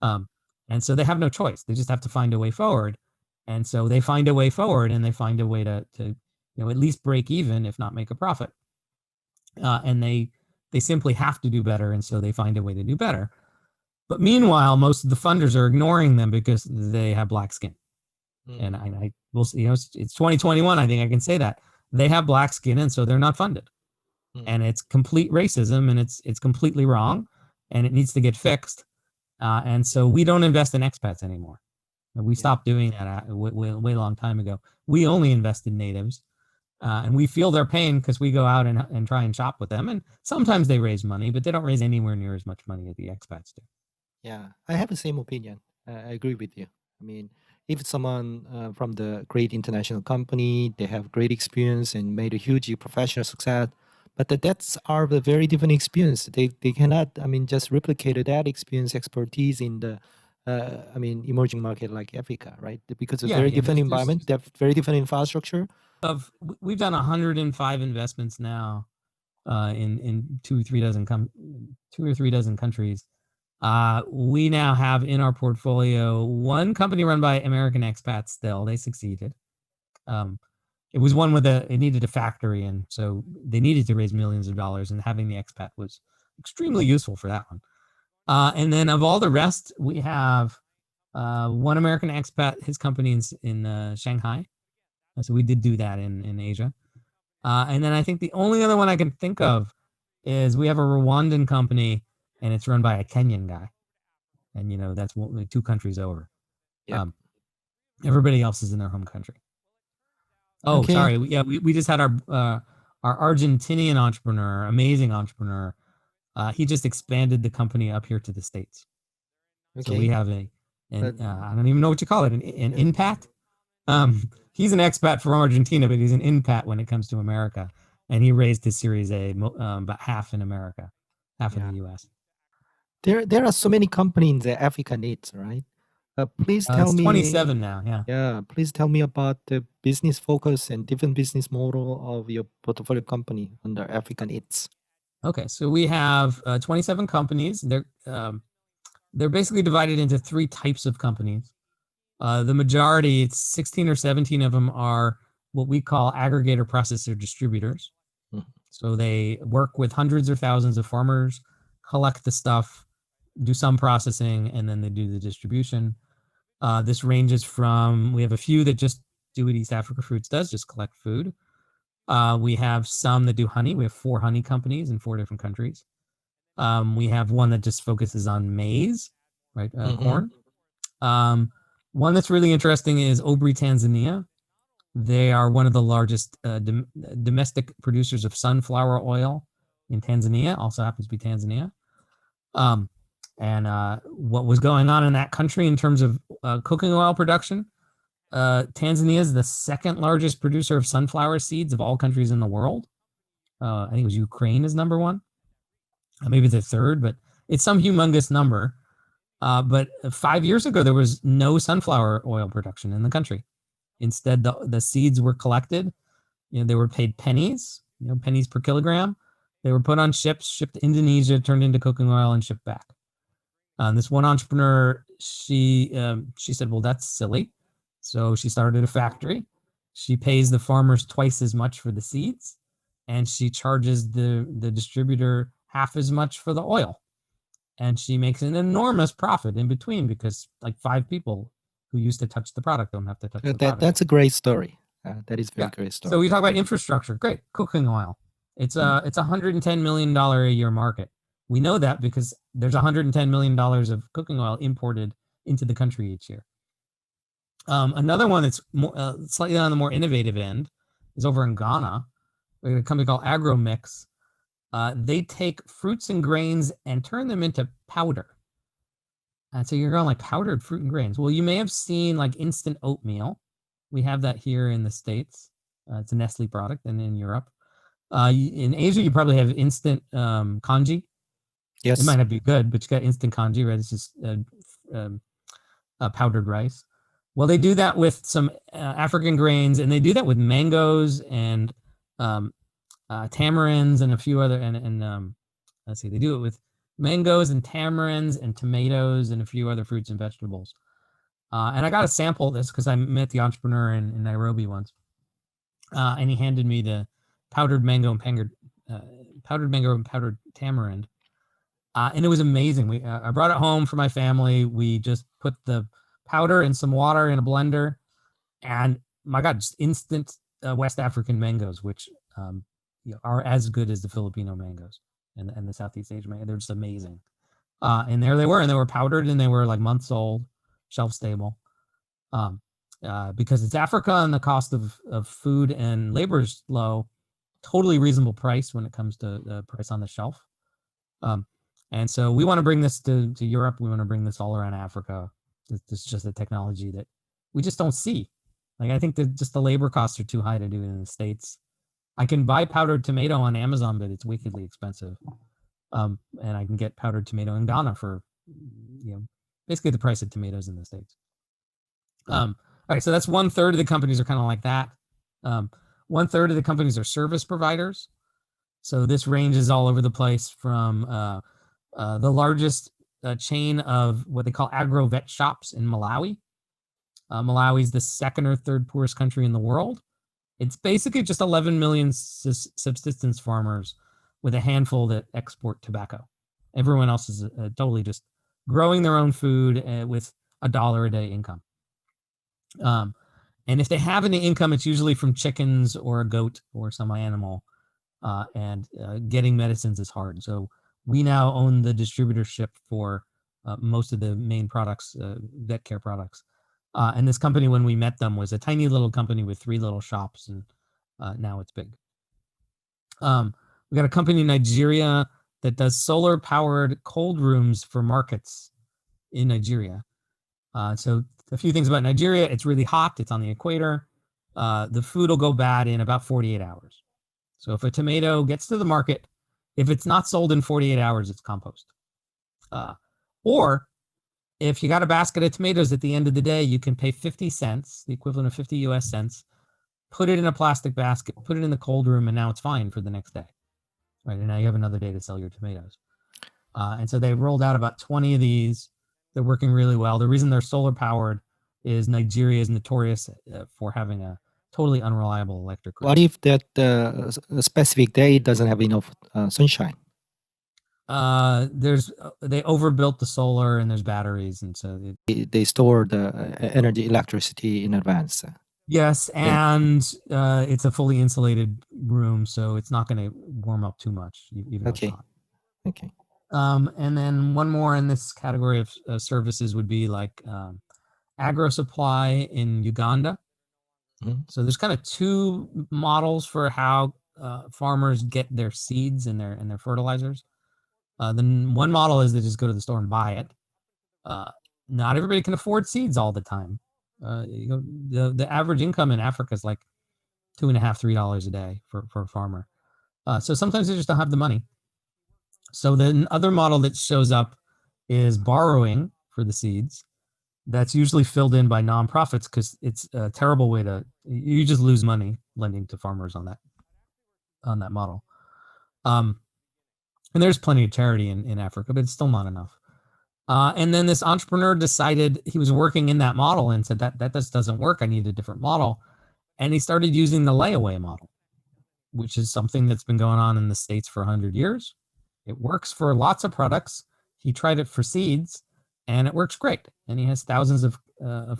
And so they have no choice. They just have to find a way forward. And so they find a way forward, and they find a way to at least break even, if not make a profit. And they simply have to do better, and so they find a way to do better. But meanwhile, most of the funders are ignoring them because they have black skin. And I will, it's 2021. I think I can say that they have black skin, and so they're not funded. And it's complete racism, and it's completely wrong, and it needs to get fixed. And so we don't invest in expats anymore. We stopped doing that a way long time ago. We only invest in natives, and we feel their pain because we go out and try and shop with them. And sometimes they raise money, but they don't raise anywhere near as much money as the expats do. Yeah, I have the same opinion. I agree with you. I mean, if someone from the great international company, they have great experience and made a huge professional success, but that's a very different experience. They cannot, just replicate that experience, expertise in the, emerging market like Africa, right? Because of very different environment, they have very different infrastructure. We've done 105 investments now in 2 or 3 dozen countries. We now have in our portfolio one company run by American expats still. They succeeded. It was one it needed a factory, and so they needed to raise millions of dollars, and having the expat was extremely useful for that one. And then of all the rest, we have one American expat, his company in Shanghai. So we did do that in Asia. And then I think the only other one I can think of is we have a Rwandan company, and it's run by a Kenyan guy. And, that's 2 countries over. Yeah. Everybody else is in their home country. Oh, okay. Sorry. We just had our Argentinian entrepreneur, amazing entrepreneur. He just expanded the company up here to the States. Okay. So we have I don't even know what you call it, an impact. He's an expat from Argentina, but he's an inpat when it comes to America. And he raised his Series A about half in America, half in the U.S. There are so many companies in the African EATS, right? Please tell me. 27 now, yeah. Yeah, please tell me about the business focus and different business model of your portfolio company under African EATS. Okay, so we have 27 companies. They're basically divided into 3 types of companies. The majority, it's 16 or 17 of them, are what we call aggregator processor distributors. So they work with hundreds or thousands of farmers, collect the stuff, do some processing, and then they do the distribution. This ranges from, we have a few that just do what East Africa Fruits does, just collect food. We have some that do honey. We have 4 honey companies in 4 different countries. We have one that just focuses on maize, right? Corn. One that's really interesting is Obri, Tanzania. They are one of the largest domestic producers of sunflower oil in Tanzania, also happens to be Tanzania. And what was going on in that country in terms of cooking oil production, Tanzania is the 2nd largest producer of sunflower seeds of all countries in the world. I think it was Ukraine is number 1. maybe the third, but it's some humongous number. But 5 years ago, there was no sunflower oil production in the country. Instead, the seeds were collected. They were paid pennies, pennies per kilogram. They were put on ships, shipped to Indonesia, turned into cooking oil, and shipped back. This one entrepreneur, she said, well, that's silly. So she started a factory. She pays the farmers twice as much for the seeds, and she charges the distributor half as much for the oil. And she makes an enormous profit in between because like 5 people who used to touch the product don't have to touch the product. That's a great story. That is a very great story. So we talk about infrastructure. Great. Cooking oil. It's a $110 million a year market. We know that because there's $110 million of cooking oil imported into the country each year. Another one that's more, slightly on the more innovative end is over in Ghana, a company called Agromix. They take fruits and grains and turn them into powder. And so you're going like powdered fruit and grains. Well, you may have seen like instant oatmeal. We have that here in the States. It's a Nestle product, and in Europe. In Asia, you probably have instant congee. Yes. It might not be good, but you got instant congee, right? It's just powdered rice. Well, they do that with some African grains, and they do that with mangoes and tamarinds and a few other, and let's see, they do it with mangoes and tamarinds and tomatoes and a few other fruits and vegetables. And I got to sample this because I met the entrepreneur in Nairobi once, and he handed me the powdered mango and powdered tamarind, and it was amazing. I brought it home for my family. We just put the powder and some water in a blender, and my God, just instant West African mangoes, which are as good as the Filipino mangoes and the Southeast Asian mangoes. They're just amazing. And there they were, and they were powdered, and they were like months old, shelf stable. Because it's Africa and the cost of food and labor is low, totally reasonable price when it comes to the price on the shelf. And so we want to bring this to Europe. We want to bring this all around Africa. This is just a technology that we just don't see. Like, I think that just the labor costs are too high to do it in the States. I can buy powdered tomato on Amazon, but it's wickedly expensive. And I can get powdered tomato in Ghana for, basically the price of tomatoes in the States. All right, so that's 1/3 of the companies are kind of like that. 1/3 of the companies are service providers. So this ranges all over the place from the largest chain of what they call agro-vet shops in Malawi. Malawi is the second or third poorest country in the world. It's basically just 11 million subsistence farmers with a handful that export tobacco. Everyone else is totally just growing their own food with $1 a day income. And if they have any income, it's usually from chickens or a goat or some animal. And getting medicines is hard. So we now own the distributorship for most of the main products, vet care products. And this company, when we met them, was a tiny little company with 3 little shops, and now it's big. We got a company in Nigeria that does solar-powered cold rooms for markets in Nigeria. So a few things about Nigeria: it's really hot. It's on the equator. The food will go bad in about 48 hours. So if a tomato gets to the market, if it's not sold in 48 hours, it's compost. Or if you got a basket of tomatoes at the end of the day, you can pay 50 cents, the equivalent of 50 US cents, put it in a plastic basket, put it in the cold room, and now it's fine for the next day. Right, and now you have another day to sell your tomatoes. And so they rolled out about 20 of these. They're working really well. The reason they're solar powered is Nigeria is notorious for having a totally unreliable electric grid. What if that specific day doesn't have enough sunshine? They overbuilt the solar, and there's batteries, and so they store the energy, electricity in advance. Yes, and it's a fully insulated room, so it's not going to warm up too much, even though it's hot. Okay. And then one more in this category of services would be like agro supply in Uganda. Mm-hmm. So there's kind of 2 models for how farmers get their seeds and their fertilizers. Then one model is they just go to the store and buy it. Not everybody can afford seeds all the time. The average income in Africa is like $2.50–3 a day for a farmer. So sometimes they just don't have the money. So the other model that shows up is borrowing for the seeds. That's usually filled in by nonprofits because it's a terrible way you just lose money lending to farmers on that model. And there's plenty of charity in Africa, but it's still not enough. And then this entrepreneur decided he was working in that model and said that just doesn't work. I need a different model. And he started using the layaway model, which is something that's been going on in the States for 100 years. It works for lots of products. He tried it for seeds, and it works great. And he has thousands of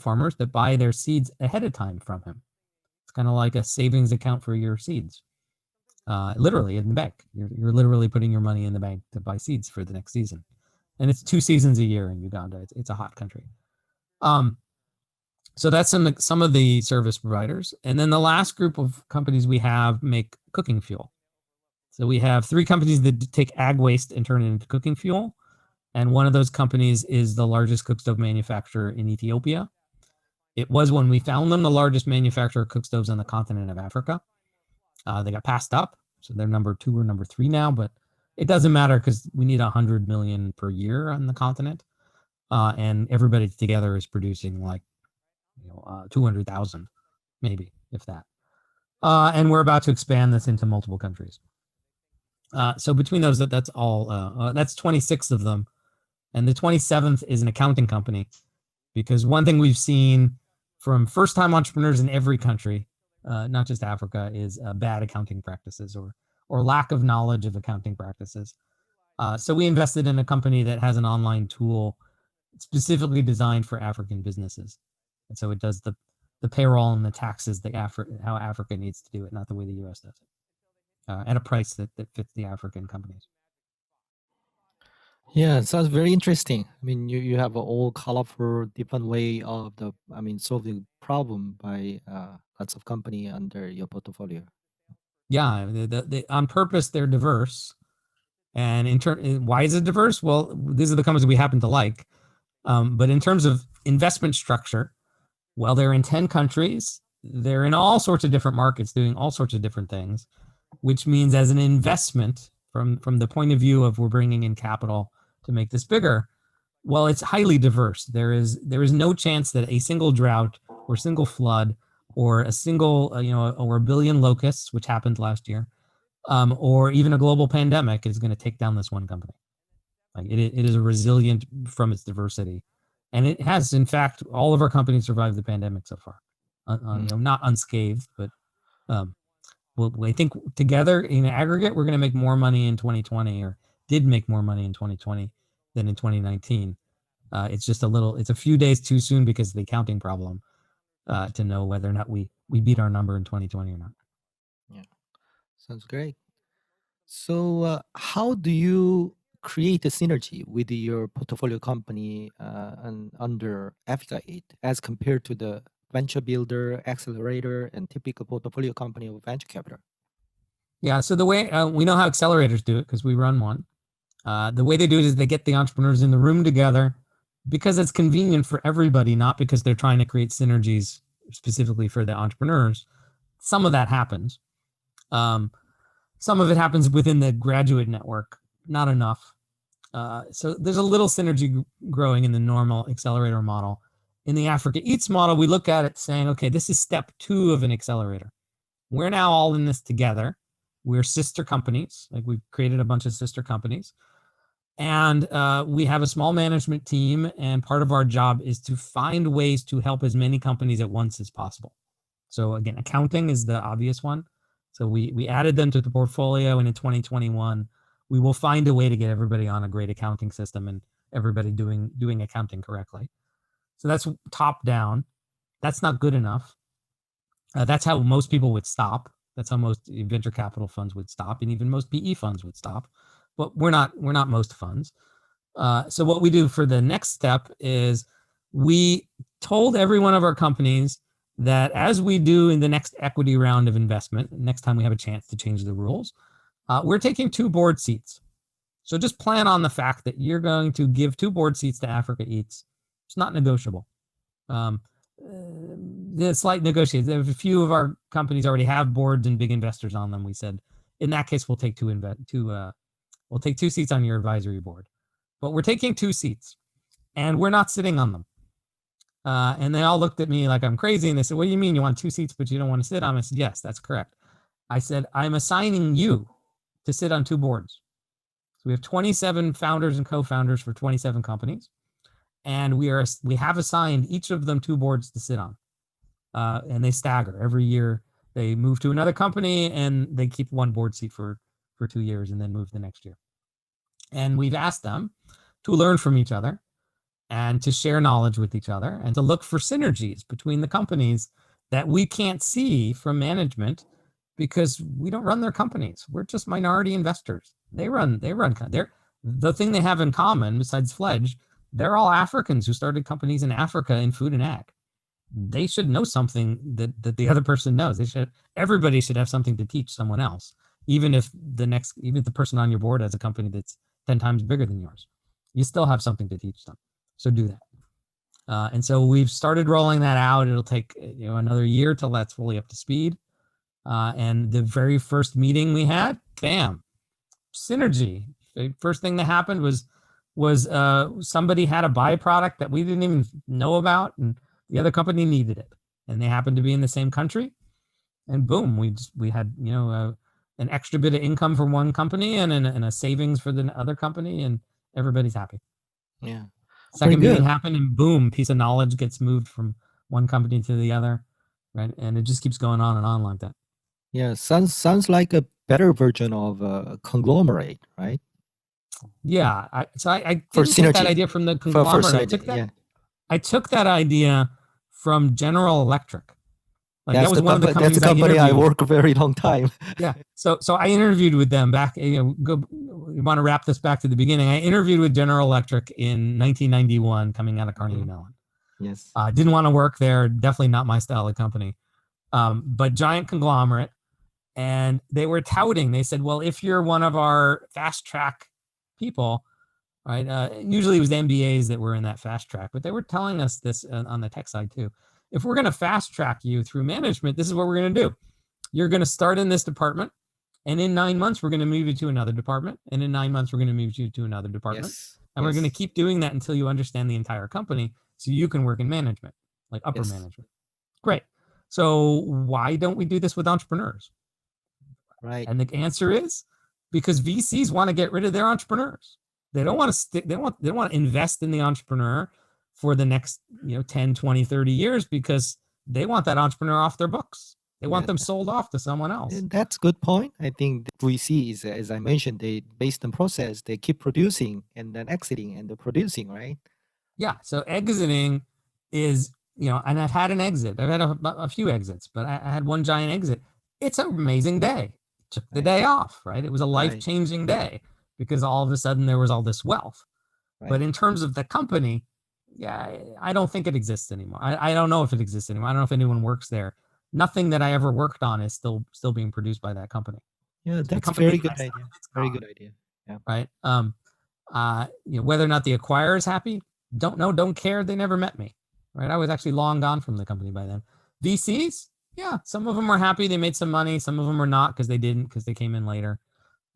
farmers that buy their seeds ahead of time from him. It's kind of like a savings account for your seeds, literally in the bank. You're literally putting your money in the bank to buy seeds for the next season. And it's 2 seasons a year in Uganda. It's a hot country. So that's some of the service providers. And then the last group of companies we have make cooking fuel. So we have 3 companies that take ag waste and turn it into cooking fuel. And one of those companies is the largest cook stove manufacturer in Ethiopia. It was, when we found them, the largest manufacturer of cook stoves on the continent of Africa. They got passed up. So they're number 2 or number 3 now, but it doesn't matter because we need 100 million per year on the continent. And everybody together is producing like 200,000, maybe, if that. And we're about to expand this into multiple countries. So between those, that's all. That's 26 of them. And the 27th is an accounting company, because one thing we've seen from first-time entrepreneurs in every country, not just Africa, is bad accounting practices or lack of knowledge of accounting practices. So we invested in a company that has an online tool specifically designed for African businesses. And so it does the payroll and the taxes how Africa needs to do it, not the way the US does it, at a price that fits the African companies. Yeah, it sounds very interesting. I mean, you have a all colorful different way of solving problem by lots of company under your portfolio. Yeah, on purpose they're diverse. And why is it diverse? Well, these are the companies we happen to like. But in terms of investment structure, well, they're in 10 countries. They're in all sorts of different markets doing all sorts of different things, which means as an investment from the point of view of we're bringing in capital to make this bigger, well, it's highly diverse. There is no chance that a single drought or single flood or a single, or a billion locusts, which happened last year, or even a global pandemic is going to take down this one company. Like it is a resilient from its diversity. And it has, in fact, all of our companies survived the pandemic so far. Not unscathed, but I think together in aggregate, we're going to make more money in 2020, or did make more money in 2020 than in 2019. It's just it's a few days too soon because of the accounting problem to know whether or not we beat our number in 2020 or not. Yeah, sounds great. So how do you create a synergy with your portfolio company and under Africa 8 as compared to the venture builder, accelerator, and typical portfolio company of venture capital? Yeah, so the way we know how accelerators do it because we run one. The way they do it is they get the entrepreneurs in the room together because it's convenient for everybody, not because they're trying to create synergies specifically for the entrepreneurs. Some of that happens. Some of it happens within the graduate network, not enough. So there's a little synergy growing in the normal accelerator model. In the Africa Eats model, we look at it saying, okay, this is step 2 of an accelerator. We're now all in this together. We're sister companies. Like we've created a bunch of sister companies. And we have a small management team. And part of our job is to find ways to help as many companies at once as possible. So again, accounting is the obvious one. So we added them to the portfolio, and in 2021, we will find a way to get everybody on a great accounting system and everybody doing accounting correctly. So that's top down. That's not good enough. That's how most people would stop. That's how most venture capital funds would stop, and even most PE funds would stop. But we're not most funds. So what we do for the next step is we told every one of our companies that as we do in the next equity round of investment, next time we have a chance to change the rules, we're taking 2 board seats. So just plan on the fact that you're going to give 2 board seats to Africa Eats. It's not negotiable. The slight negotiations. There a few of our companies already have boards and big investors on them. We said, in that case, we'll take two we'll take 2 seats on your advisory board, but we're taking 2 seats and we're not sitting on them. And they all looked at me like I'm crazy. And they said, what do you mean you want 2 seats, but you don't want to sit on them? I said, yes, that's correct. I said, I'm assigning you to sit on 2 boards. So we have 27 founders and co-founders for 27 companies. And we have assigned each of them 2 boards to sit on. And they stagger every year. They move to another company and they keep 1 board seat for 2 years and then move the next year. And we've asked them to learn from each other and to share knowledge with each other and to look for synergies between the companies that we can't see from management because we don't run their companies. We're just minority investors. They run. The thing they have in common besides Fledge, they're all Africans who started companies in Africa in food and ag. They should know something that the other person knows. Everybody should have something to teach someone else, even if the person on your board has a company that's 10 times bigger than yours. You still have something to teach them. So do that. And so we've started rolling that out. It'll take another year till that's fully up to speed. And the very first meeting we had, bam, synergy. The first thing that happened was somebody had a byproduct that we didn't even know about, and the other company needed it, and they happened to be in the same country, and boom, we had an extra bit of income from one company and a savings for the other company, and everybody's happy. Yeah. Second meeting happened, and boom, piece of knowledge gets moved from one company to the other, right? And it just keeps going on and on like that. Yeah, sounds like a better version of a conglomerate, right? Yeah, I For didn't take that synergy. idea from the conglomerate. synergy, I took that idea from General Electric. That's that was one of the companies that's a company I interviewed. worked a very long time. Yeah. So I interviewed with them back. We want to wrap this back to the beginning. I interviewed with General Electric in 1991, coming out of Carnegie Mellon. Yes. Didn't want to work there. Definitely not my style of company. But giant conglomerate, and they were touting. They said, "Well, if you're one of our fast track people." Right. Usually it was the MBAs that were in that fast track, but they were telling us this on the tech side too. If we're going to fast track you through management, this is what we're going to do. You're going to start in this department, and in 9 months, we're going to move you to another department. And in 9 months, we're going to move you to another department. Yes. And we're going to keep doing that until you understand the entire company so you can work in management, like upper management. Great. So why don't we do this with entrepreneurs? Right. And the answer is because VCs want to get rid of their entrepreneurs. They don't want to stick. They want to invest in the entrepreneur for the next 10, 20, 30 years because they want that entrepreneur off their books. They want them sold off to someone else. And that's a good point. I think VCs, as I mentioned, they based on process, they keep producing and then exiting and then producing, right? Yeah. So exiting is, and I've had an exit. I've had a few exits, but I had one giant exit. It's an amazing day. Took the day off, right? It was a life-changing day because all of a sudden there was all this wealth. Right. But in terms of the company, I don't think it exists anymore. I don't know if it exists anymore. I don't know if anyone works there. Nothing that I ever worked on is still being produced by that company. Yeah, that's a very good idea. Very good idea. Yeah. Right. Whether or not the acquirer is happy, don't know, don't care. They never met me. Right. I was actually long gone from the company by then. VCs, yeah, some of them were happy. They made some money. Some of them were not because they came in later.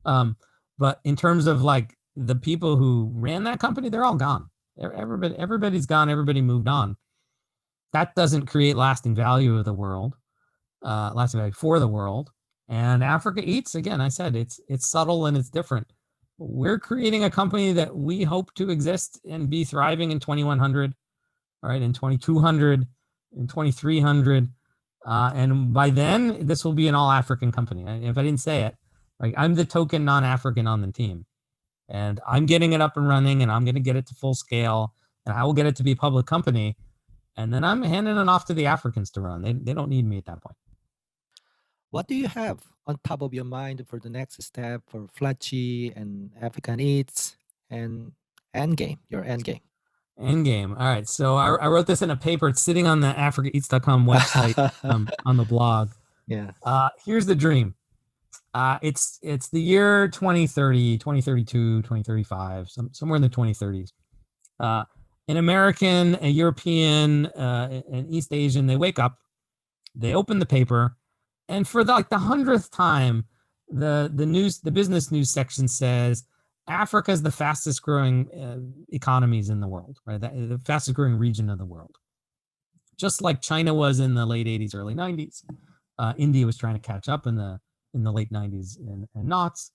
But in terms of like the people who ran that company, they're all gone. Everybody's gone. Everybody moved on. That doesn't create lasting value of the world, lasting value for the world. And Africa Eats, again, I said it's subtle and it's different. We're creating a company that we hope to exist and be thriving in 2100, all right, in 2200, in 2300. And by then, this will be an all-African company. If I didn't say it, like I'm the token non-African on the team. And I'm getting it up and running, and I'm going to get it to full scale, and I will get it to be a public company. And then I'm handing it off to the Africans to run. They don't need me at that point. What do you have on top of your mind for the next step for Fledge and African Eats and Endgame, your Endgame? Endgame. All right. So I wrote this in a paper. It's sitting on the AfricaEats.com website on the blog. Yeah. Here's the dream. It's the year 2030, 2032, 2035, somewhere in the 2030s. An American, a European, an East Asian, they wake up, they open the paper, and for the 100th time, the business news section says Africa is the fastest growing economies in the world, right? The fastest growing region of the world. Just like China was in the late 80s, early 90s, India was trying to catch up in the late 90s and noughts.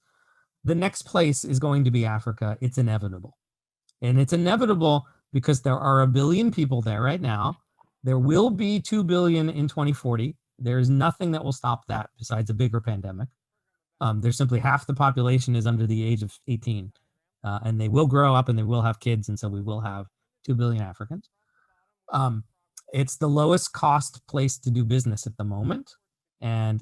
The next place is going to be Africa. It's inevitable. And it's inevitable because there are 1 billion people there right now. There will be 2 billion in 2040. There's nothing that will stop that besides a bigger pandemic. There's simply half the population is under the age of 18, and they will grow up and they will have kids, and so we will have 2 billion Africans. It's the lowest cost place to do business at the moment, and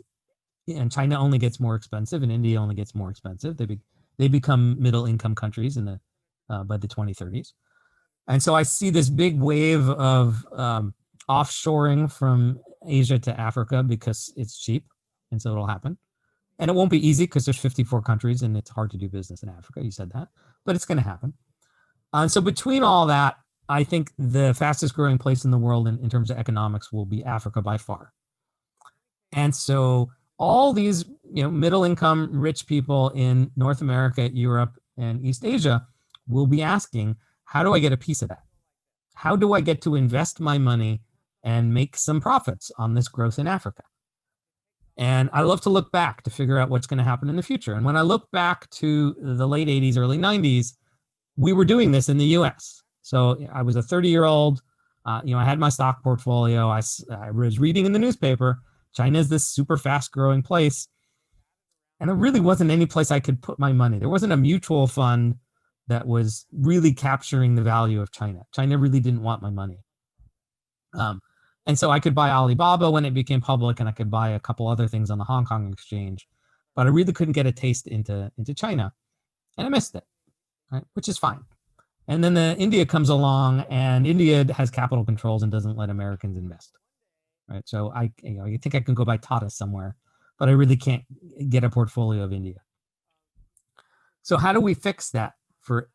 China only gets more expensive, and India only gets more expensive. They become middle income countries by the 2030s, and so I see this big wave of offshoring from Asia to Africa because it's cheap, and so it'll happen. And it won't be easy because there's 54 countries and it's hard to do business in Africa. You said that, but it's going to happen. And so between all that, I think the fastest growing place in the world in terms of economics will be Africa by far. And so all these, middle income, rich people in North America, Europe, and East Asia will be asking, how do I get a piece of that? How do I get to invest my money and make some profits on this growth in Africa? And I love to look back to figure out what's going to happen in the future. And when I look back to the late 80s, early 90s, we were doing this in the US. So I was a 30-year-old, I had my stock portfolio. I was reading in the newspaper, China is this super fast growing place. And there really wasn't any place I could put my money. There wasn't a mutual fund that was really capturing the value of China. China really didn't want my money. And so I could buy Alibaba when it became public, and I could buy a couple other things on the Hong Kong exchange, but I really couldn't get a taste into China, and I missed it, right? Which is fine. And then India comes along, and India has capital controls and doesn't let Americans invest, right? So you think I can go buy Tata somewhere, but I really can't get a portfolio of India. So how do we fix that for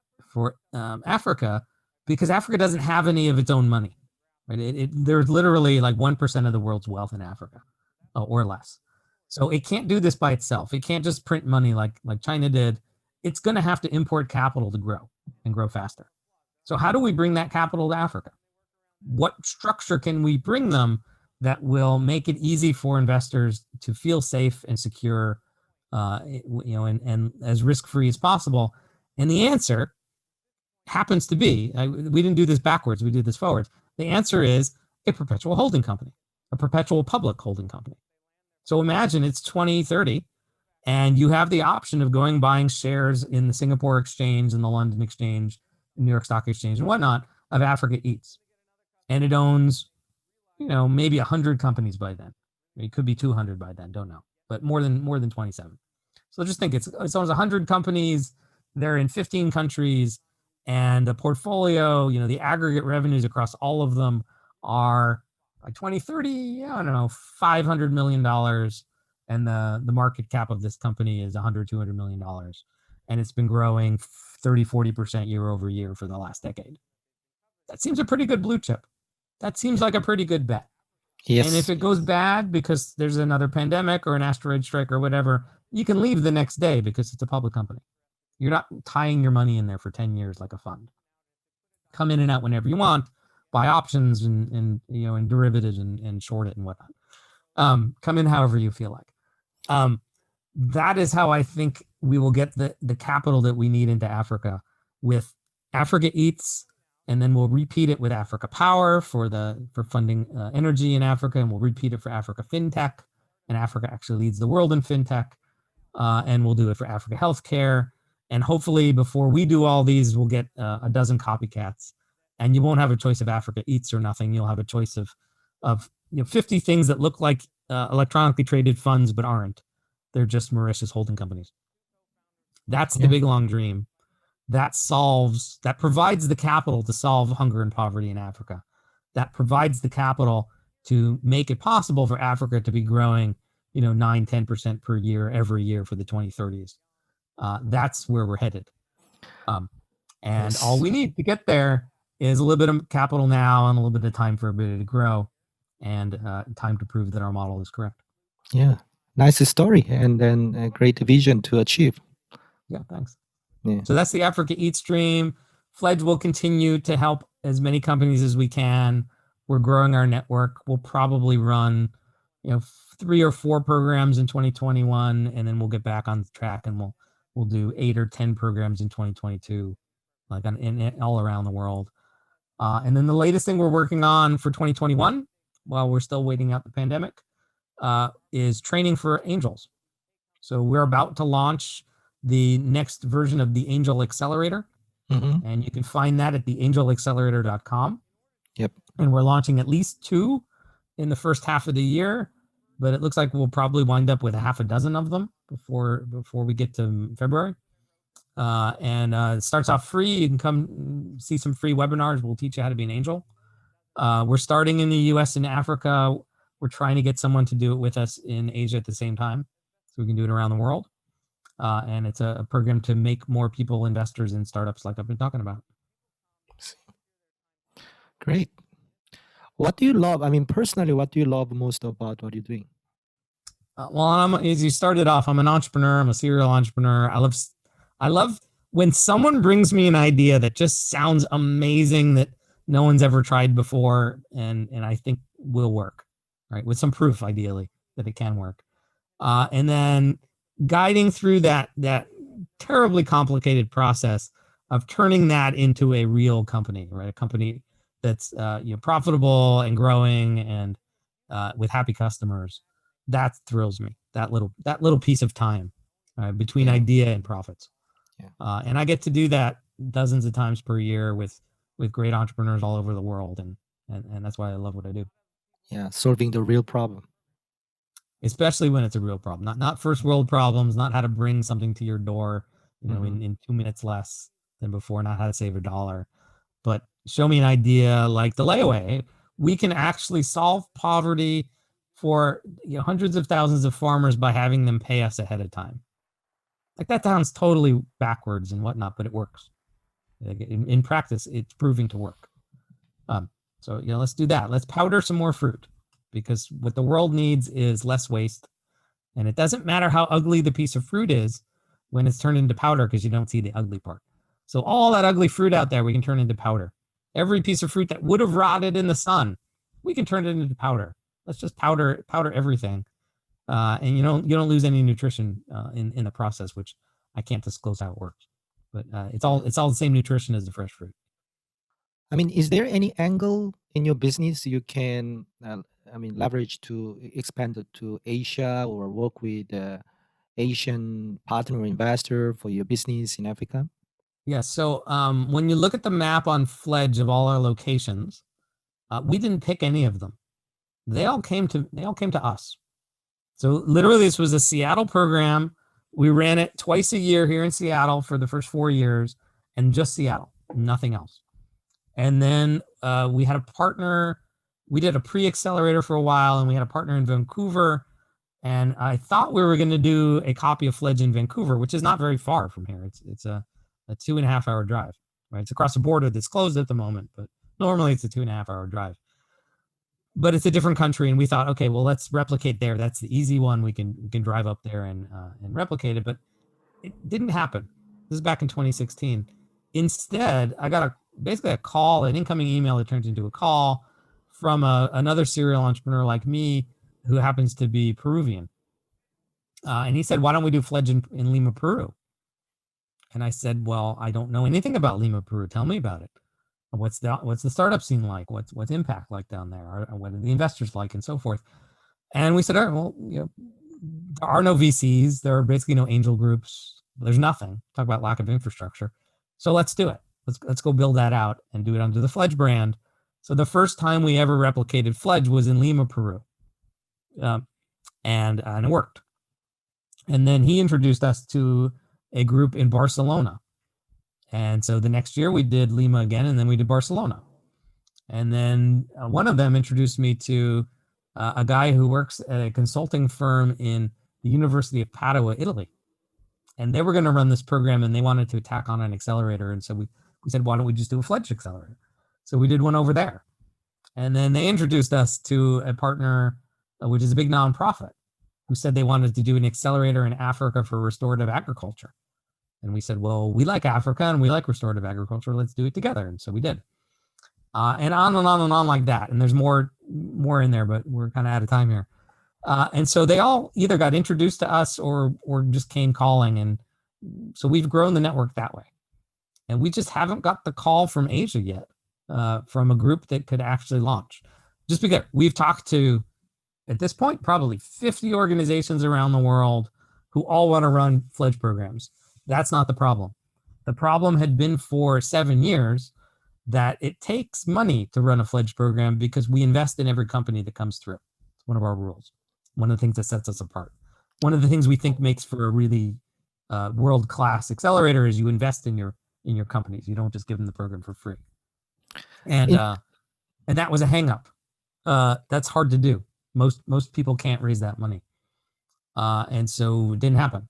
Africa? Because Africa doesn't have any of its own money. Right? There's literally like 1% of the world's wealth in Africa, or less. So it can't do this by itself. It can't just print money like China did. It's going to have to import capital to grow and grow faster. So how do we bring that capital to Africa? What structure can we bring them that will make it easy for investors to feel safe and secure, and as risk-free as possible? And the answer happens to be, we didn't do this backwards, we did this forwards. The answer is a perpetual holding company, a perpetual public holding company. So imagine it's 2030 and you have the option of buying shares in the Singapore Exchange and the London Exchange, New York Stock Exchange and whatnot of Africa Eats. And it owns, maybe 100 companies by then. It could be 200 by then, don't know, but more than 27. So just think it owns 100 companies. They're in 15 countries. And the portfolio, the aggregate revenues across all of them are by 2030, I don't know, $500 million. And the market cap of this company is $100-200 million. And it's been growing 30-40% year over year for the last decade. That seems a pretty good blue chip. That seems like a pretty good bet. Yes. And if it goes bad because there's another pandemic or an asteroid strike or whatever, you can leave the next day because it's a public company. You're not tying your money in there for 10 years like a fund. Come in and out whenever you want, buy options and derivatives and short it and whatnot. Come in however you feel like. That is how I think we will get the capital that we need into Africa with Africa Eats, and then we'll repeat it with Africa Power for funding energy in Africa, and we'll repeat it for Africa FinTech, and Africa actually leads the world in FinTech, and we'll do it for Africa Healthcare. And hopefully before we do all these, we'll get a dozen copycats, and you won't have a choice of Africa Eats or nothing. You'll have a choice of 50 things that look like electronically traded funds, but aren't. They're just Mauritius holding companies. That's the big long dream. That provides the capital to solve hunger and poverty in Africa. That provides the capital to make it possible for Africa to be growing, 9-10% per year every year for the 2030s. That's where we're headed. And all we need to get there is a little bit of capital now and a little bit of time for everybody to grow, and time to prove that our model is correct. Yeah, nice story, and then a great vision to achieve. Yeah, thanks. Yeah. So that's the Africa Eats stream. Fledge will continue to help as many companies as we can. We're growing our network. We'll probably run, 3 or 4 programs in 2021, and then we'll get back on track and we'll do 8 or 10 programs in 2022, like all around the world. And then the latest thing we're working on for 2021, while we're still waiting out the pandemic, is training for angels. So we're about to launch the next version of the Angel Accelerator. Mm-hmm. And you can find that at theangelaccelerator.com. Yep. And we're launching at least 2 in the first half of the year, but it looks like we'll probably wind up with a half a dozen of them before we get to February. It starts off free. You can come see some free webinars. We'll teach you how to be an angel. We're starting in the US and Africa. We're trying to get someone to do it with us in Asia at the same time, so we can do it around the world. And it's a program to make more people investors in startups like I've been talking about. Great. What do you love? I mean, personally, what do you love most about what you're doing? As you started off, I'm an entrepreneur. I'm a serial entrepreneur. I love when someone brings me an idea that just sounds amazing that no one's ever tried before, and I think will work, right? With some proof, ideally, that it can work. And then guiding through that terribly complicated process of turning that into a real company, right? A company that's profitable and growing and with happy customers. That thrills me. That little piece of time between idea and profits. Yeah. And I get to do that dozens of times per year with great entrepreneurs all over the world, and that's why I love what I do. Yeah, solving the real problem. Especially when it's a real problem, not first world problems, not how to bring something to your door, in 2 minutes less than before, not how to save $1, but show me an idea like the layaway. We can actually solve poverty for hundreds of thousands of farmers by having them pay us ahead of time. Like, that sounds totally backwards and whatnot, but it works. In practice, it's proving to work. So let's do that. Let's powder some more fruit, because what the world needs is less waste. And it doesn't matter how ugly the piece of fruit is when it's turned into powder, because you don't see the ugly part. So all that ugly fruit out there, we can turn into powder. Every piece of fruit that would have rotted in the sun, we can turn it into powder. Let's just powder everything. And you don't lose any nutrition in the process, which I can't disclose how it works. But it's all the same nutrition as the fresh fruit. I mean, is there any angle in your business you can, leverage to expand it to Asia, or work with Asian partner investor for your business in Africa? Yeah. So when you look at the map on Fledge of all our locations, we didn't pick any of them. They all came to us. So literally, this was a Seattle program. We ran it twice a year here in Seattle for the first 4 years, and just Seattle, nothing else. And then we had a partner. We did a pre-accelerator for a while, and we had a partner in Vancouver. And I thought we were going to do a copy of Fledge in Vancouver, which is not very far from here. It's a 2.5-hour drive, right? It's across the border that's closed at the moment, but normally it's a 2.5-hour drive. But it's a different country, and we thought, okay, well, let's replicate there. That's the easy one. We can drive up there and replicate it. But it didn't happen. This is back in 2016. Instead, I got basically a call, an incoming email that turned into a call from another serial entrepreneur like me, who happens to be Peruvian. And he said, why don't we do Fledge in Lima, Peru? And I said, well, I don't know anything about Lima, Peru. Tell me about it. What's the startup scene like? What's impact like down there? What are the investors like, and so forth? And we said, all right, well, there are no VCs. There are basically no angel groups. There's nothing. Talk about lack of infrastructure. So let's do it. Let's go build that out and do it under the Fledge brand. So the first time we ever replicated Fledge was in Lima, Peru, and it worked. And then he introduced us to a group in Barcelona. And so the next year we did Lima again, and then we did Barcelona. And then one of them introduced me to a guy who works at a consulting firm in the University of Padua, Italy. And they were going to run this program, and they wanted to tack on an accelerator. And so we said, why don't we just do a Fledge accelerator? So we did one over there. And then they introduced us to a partner, which is a big nonprofit, who said they wanted to do an accelerator in Africa for restorative agriculture. And we said, well, we like Africa and we like restorative agriculture. Let's do it together. And so we did. And on and on and on like that. And there's more in there, but we're kind of out of time here. And so they all either got introduced to us or just came calling. And so we've grown the network that way. And we just haven't got the call from Asia yet, from a group that could actually launch. Just because we've talked to, at this point, probably 50 organizations around the world who all want to run Fledge programs. That's not the problem. The problem had been for 7 years that it takes money to run a Fledge program because we invest in every company that comes through. It's one of our rules. One of the things that sets us apart. One of the things we think makes for a really world-class accelerator is you invest in your companies. You don't just give them the program for free. And that was a hang-up. That's hard to do. Most people can't raise that money. And so it didn't happen.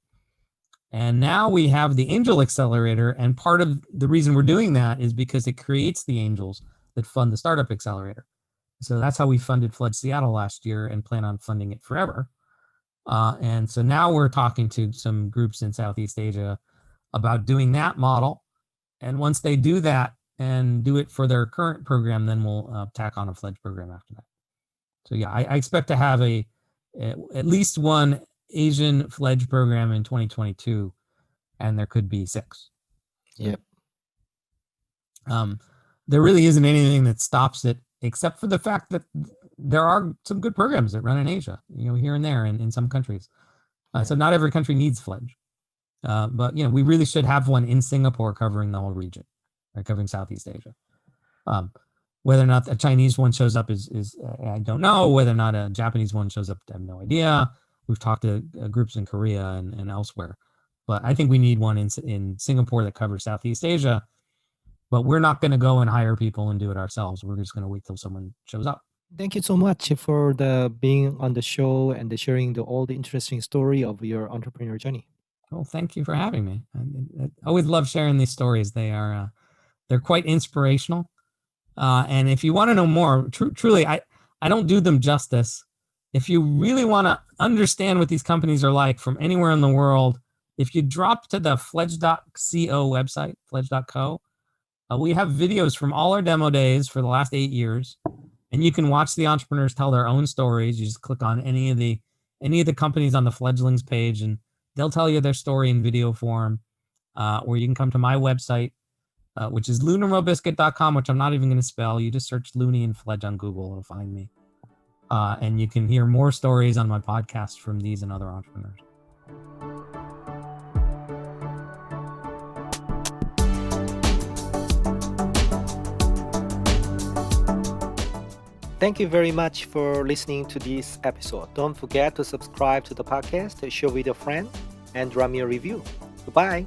And now we have the Angel Accelerator. And part of the reason we're doing that is because it creates the angels that fund the Startup Accelerator. So that's how we funded Fledge Seattle last year and plan on funding it forever. And so now we're talking to some groups in Southeast Asia about doing that model. And once they do that and do it for their current program, then we'll tack on a Fledge program after that. So yeah, I expect to have at least one Asian Fledge program in 2022, and there could be 6. Yep. There really isn't anything that stops it, except for the fact that there are some good programs that run in Asia, here and there in some countries. So not every country needs Fledge, but we really should have one in Singapore covering the whole region, right, covering Southeast Asia. Whether or not a Chinese one shows up is I don't know. Whether or not a Japanese one shows up, I have no idea. We've talked to groups in Korea and elsewhere, but I think we need one in Singapore that covers Southeast Asia. But we're not going to go and hire people and do it ourselves. We're just going to wait till someone shows up. Thank you so much for being on the show and sharing all the interesting story of your entrepreneur journey. Well, thank you for having me. I always love sharing these stories. They're quite inspirational. And if you want to know more, truly, I don't do them justice. If you really want to understand what these companies are like from anywhere in the world, if you drop to the fledge.co website, fledge.co, we have videos from all our demo days for the last 8 years, and you can watch the entrepreneurs tell their own stories. You just click on any of the companies on the Fledglings page, and they'll tell you their story in video form. Or you can come to my website, which is lunarmobiscuit.com, which I'm not even going to spell. You just search Luni and Fledge on Google, it'll find me. And you can hear more stories on my podcast from these and other entrepreneurs. Thank you very much for listening to this episode. Don't forget to subscribe to the podcast, share with a friend, and drop me a review. Goodbye.